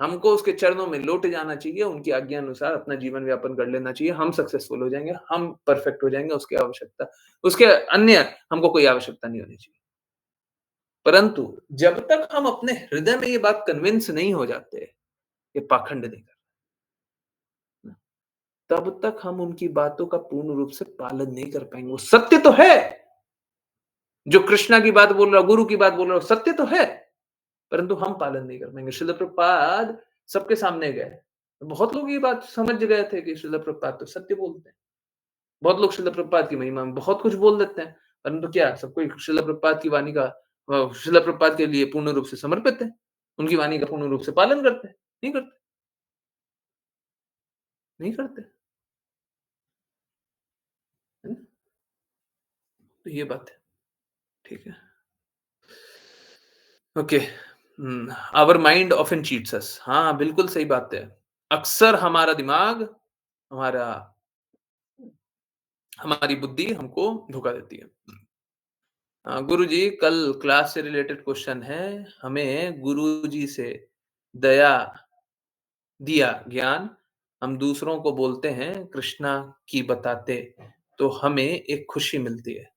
हमको उसके चरणों में लौट जाना चाहिए, उनकी आज्ञा अनुसार अपना जीवन व्यापन कर लेना चाहिए। हम सक्सेसफुल हो जाएँगे, हम परफेक्ट हो जाएँगे, उसके अन्य हमको कोई आवश्यकता नहीं होनी चाहिए। परंतु जब तक हम अपने हृदय में ये बात कन्विंस नहीं हो जाते, ये पाखंड नहीं करना, तब तक हम उनकी बातों का पूर्ण रूप से पालन नहीं कर पाएँगे। वो सत्य तो है, जो कृष्णा की बात बोल रहा हूँ, गुरु की बात बोल रहा हूँ, सत्य तो है, परंतु हम पालन नहीं कर पाएँगे। श्रील प्रभुपाद सबके सामने गए। बहुत लोग ये बात समझ गए थे कि श्रील प्रभुपाद तो सत्य बोलते हैं। बहुत लोग श्रील प्रभुपाद की महिमा में बहुत कुछ बोल देते हैं, परंतु क्या सब कोई श्रील प्रभुपाद की वाणी का श्रील प्रभुपाद के लिए पूर्ण रूप से समर्पित है? उनकी वाणी का पूर्ण रूप से पालन करते हैं? नहीं करते, नहीं करते, है ना? तो ये बात है, ठीक है। Okay, our mind often cheats us. हाँ, बिल्कुल सही बात है। अक्सर हमारा दिमाग, हमारा हमारी बुद्धि हमको धोखा देती है। गुरुजी कल क्लास से रिलेटेड क्वेश्चन है, हमें गुरुजी से दया दिया ज्ञान, हम दूसरों को बोलते हैं कृष्णा की बताते, तो हमें एक खुशी मिलती है।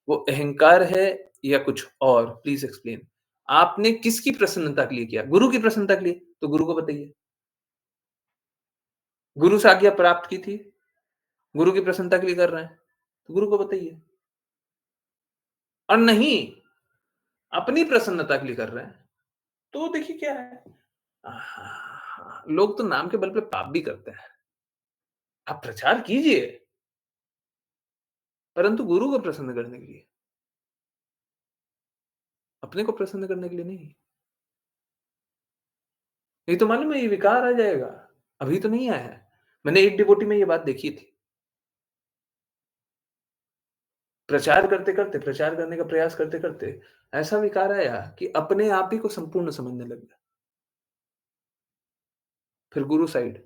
वो अहंकार है या कुछ और? Please explain. आपने किसकी प्रसन्नता के लिए किया? गुरु की प्रसन्नता के लिए, तो गुरु को बताइए। गुरु से आज्ञा प्राप्त की थी, गुरु की प्रसन्नता के लिए कर रहे हैं, तो गुरु को बताइए। और नहीं, अपनी प्रसन्नता के लिए कर रहे हैं, तो देखिए क्या है, लोग तो नाम के बल पे पाप भी करते हैं। आप प्रचार कीजिए, परंतु गुरु को प्रसन्न करने के लिए, अपने को प्रसन्न करने के लिए नहीं। नहीं तो मालूम है ये विकार आ जाएगा, अभी तो नहीं आया है। मैंने एक डिवोटी में ये बात देखी थी। प्रचार करने का प्रयास करते-करते ऐसा विकार आया कि अपने आप ही को संपूर्ण समझने लग गया। फिर गुरु साइड,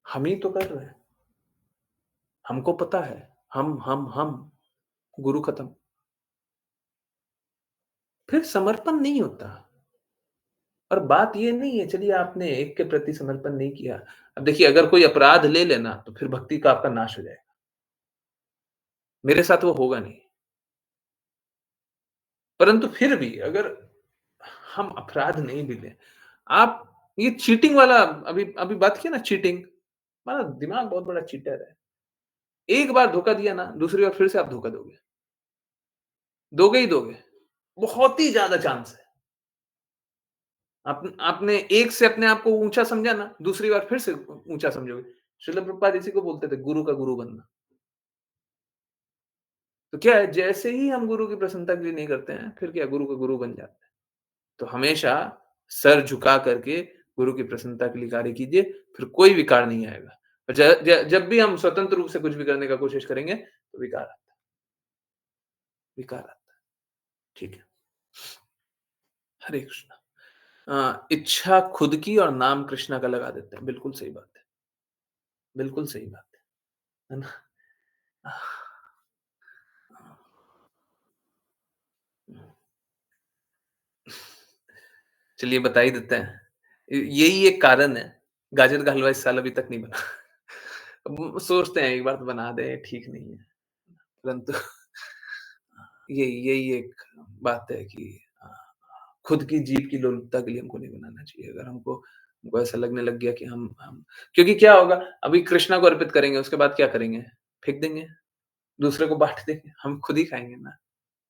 हम ही तो कर रहे हैं। हमको पता है, हम, गुरु खत्म। फिर समर्पण नहीं होता। और बात ये नहीं है चलिए आपने एक के प्रति समर्पण नहीं किया। अब देखिए अगर कोई अपराध ले लेना तो फिर भक्ति का आपका नाश हो जाएगा। मेरे साथ वो होगा नहीं। परंतु फिर भी अगर हम अपराध नहीं भी लें, आप ये चीटिंग वाला अभी अभी बात किया ना चीटिंग, हमारा दिमाग बहुत बड़ा चीटर है। एक बार धोखा दिया ना, दूसरी बार फिर से आप धोखा दोगे। दोगे ही दोगे। बहुत ही ज़्यादा चांस है। आपने एक से अपने आप को ऊँचा समझा ना, दूसरी बार फिर से ऊँचा समझोगे। श्रील प्रभुपाद इसी को बोलते थे, गुरु का गुरु बनना। तो क्या है, जैसे ही हम गुरु की प्रसन्नता के लिए नहीं करते हैं, फिर क्या गुरु का गुरु बन जाते हैं। तो हमेशा सर झुका करके गुरु की प्रसन्नता के लिए कार्य कीजिए, फिर कोई विकार नहीं आएगा। और ज ज जब भी हम स्वतंत्र रूप से कुछ भी करने का कोशिश करेंगे, तो विकार आता है। ठीक है। हरे कृष्णा। इच्छा खुद की और नाम कृष्णा का लगा देते हैं। बिल्कुल सही बात है। बिल्कुल सही बात है ना? चलिए बता ही देते हैं। यही एक कारण है, गाजर का हलवा इस साल अभी तक नहीं बना। अब सोचते हैं एक बार तो बना दें, ठीक नहीं है। परंतु यही यही एक बात है कि अ, खुद की जीभ की लोलुपता के लिए हमको नहीं बनाना चाहिए। अगर हमको हमको ऐसा लगने लग गया कि हम क्योंकि क्या होगा, अभी कृष्णा को अर्पित करेंगे, उसके बाद क्या करेंगे? फेंक देंगे, दूसरे को बाँट देंगे, हम खुद ही खाएँगे ना,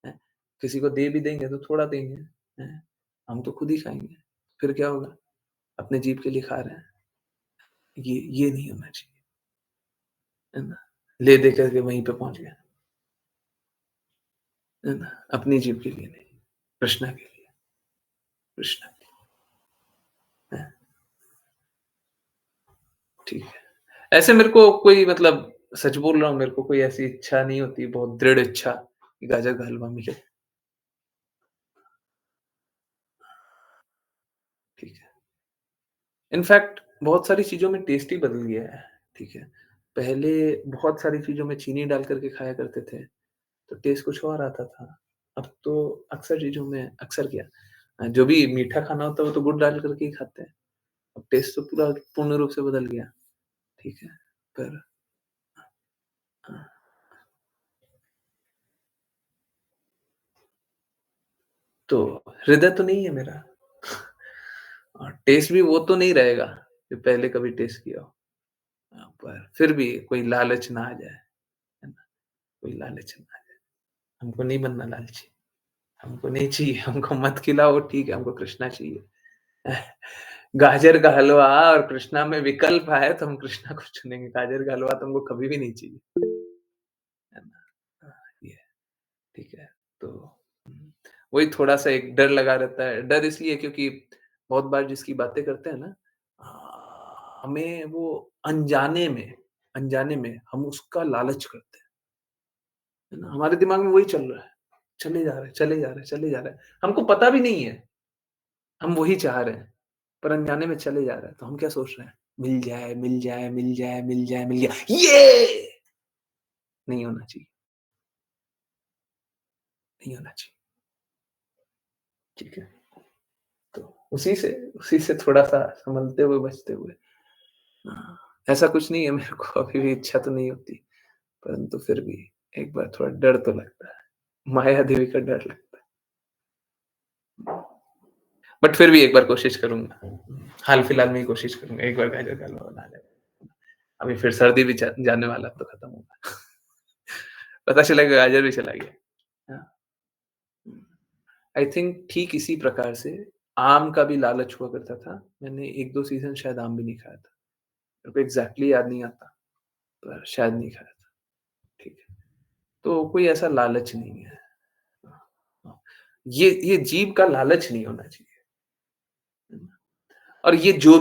हैं? किसी को दे भी देंगे तो थोड़ा देंगे, हैं? हम तो खुद ही खाएँगे। फिर क्या होगा? अपने जीभ के लिए खा रहे हैं। ये नहीं होना चाहिए, है ना? ले दे करके वहीं पे पहुँच गए, है ना? अपनी जीभ के लिए नहीं, कृष्णा के लिए। कृष्ण की। ठीक है, ऐसे मेरे को कोई मतलब सच बोल रहा हूँ, मेरे को कोई ऐसी इच्छा नहीं होती, बहुत दृढ़ इच्छा कि गाजर का हलवा मिले। ठीक है। इनफैक्ट बहुत सारी चीज़ों में टेस्ट ही बदल गया है, ठीक है। पहले बहुत सारी चीज़ों में चीनी डाल कर के खाया करते थे, तो टेस्ट कुछ और आता था। अब तो अक्सर चीज़ों में अक्सर क्या जो भी मीठा खाना होता है वो तो गुड़ डाल कर के ही खाते हैं। अब टेस्ट तो पूरा पूर्ण रूप से बदल गया, ठीक है। पर तो हृदय तो नहीं है मेरा और टेस्ट भी वो तो नहीं रहेगा, जो पहले कभी टेस्ट किया हो। पर फिर भी कोई लालच ना आ जाए, है ना? कोई लालच ना आ जाए। हमको नहीं बनना लालची, हमको नहीं चाहिए, हमको मत खिलाओ ठीक है, हमको कृष्णा चाहिए। गाजर का हलवा और कृष्णा में विकल्प आए तो हम कृष्णा को चुनेंगे, गाजर का हलवा तो हमको कभी भी नहीं चाहिए, है ना? ये ठीक है, तो वही थोड़ा-सा एक डर लगा रहता है। डर इसलिए क्योंकि बहुत बार जिसकी बातें करते हैं ना हमें वो अनजाने में हम उसका लालच करते हैं, है ना? हमारे दिमाग में वही चल रहा है, चले जा रहे हैं, चले जा रहे हैं, चले जा रहे हैं। हमको पता भी नहीं है, हम वही चाह रहे हैं, पर अनजाने में चले जा रहा है। तो हम क्या सोच रहे हैं? मिल जाए, मिल जाए, मिल जाए, मिल जाए, मिल जाए। ये नहीं होना चाहिए, नहीं होना चाहिए, ठीक है? तो उसी से थोड़ा-सा संभलते हुए, बचते हुए हाँ, ऐसा कुछ नहीं है मेरे को अभी भी इच्छा तो नहीं होती, परंतु फिर भी एक बार थोड़ा डर तो लगता है। माया देवी का डर लगता है। बट फिर भी एक बार कोशिश करूँगा। हाल-फिलहाल में ही कोशिश करूँगा, एक बार गाजर का हलवा बना लें। अभी फिर सर्दी भी जाने वाला अब तो खत्म होगा। पता चला कि गाजर भी चला गया। हाँ। आई थिंक ठीक इसी प्रकार से आम का भी लालच हुआ करता था। मैंने 1-2 सीज़न शायद आम भी नहीं खाया था। मेरे को एग्ज़ैक्टली याद नहीं आता, पर शायद नहीं खाया था। ठीक है। तो कोई ऐसा लालच नहीं है। हाँ, ये जीभ का लालच नहीं होना चाहिए। है ना? और ये जो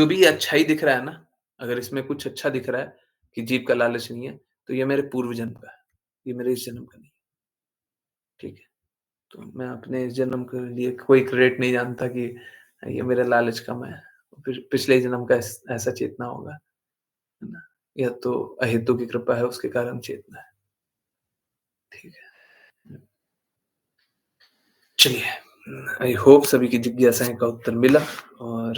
भी अच्छाई दिख रहा है ना, अगर इसमें कुछ अच्छा दिख रहा है कि जीभ का लालच नहीं है, तो ये मेरे पूर्व जन्म का है। ये मेरे इस जन्म का नहीं है। ठीक है? तो मैं अपने इस जन्म के लिए कोई क्रेडिट नहीं जानता कि ये मेरा लालच कम है। फिर पिछले जन्म का ऐसा चेतना होगा, है ना? या तो अहेतु की कृपा है उसके कारण चेतना है। ठीक है। चलिए आई होप सभी की जिज्ञासाएँ का उत्तर मिला और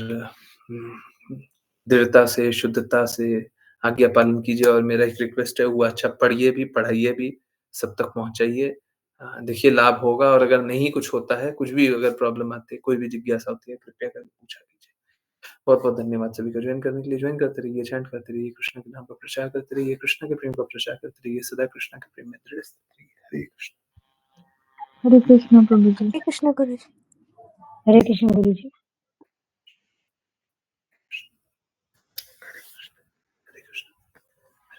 दृढ़ता से, शुद्धता से आज्ञा पालन कीजिए और मेरा एक रिक्वेस्ट है वो अच्छा पढ़िए भी, पढ़ाइए भी, सब तक पहुँचाइए। देखिए लाभ होगा और अगर नहीं कुछ होता है, कुछ भी अगर प्रॉब्लम आती है, कोई भी जिज्ञासा होती है, कृपया करके पूछा कीजिए। बहुत-बहुत धन्यवाद सभी का जॉइन करने के लिए। जॉइन करते रहिए, चैंट करते रहिए, कृष्ण के नाम का प्रचार करते रहिए, कृष्ण के प्रेम का प्रचार करते रहिए, सदा कृष्ण के प्रेम में दृढ़ स्थित रहिए। हरे कृष्ण। हरे कृष्ण प्रभु जी। हरे कृष्ण गुरु जी। हरे कृष्ण गुरु जी।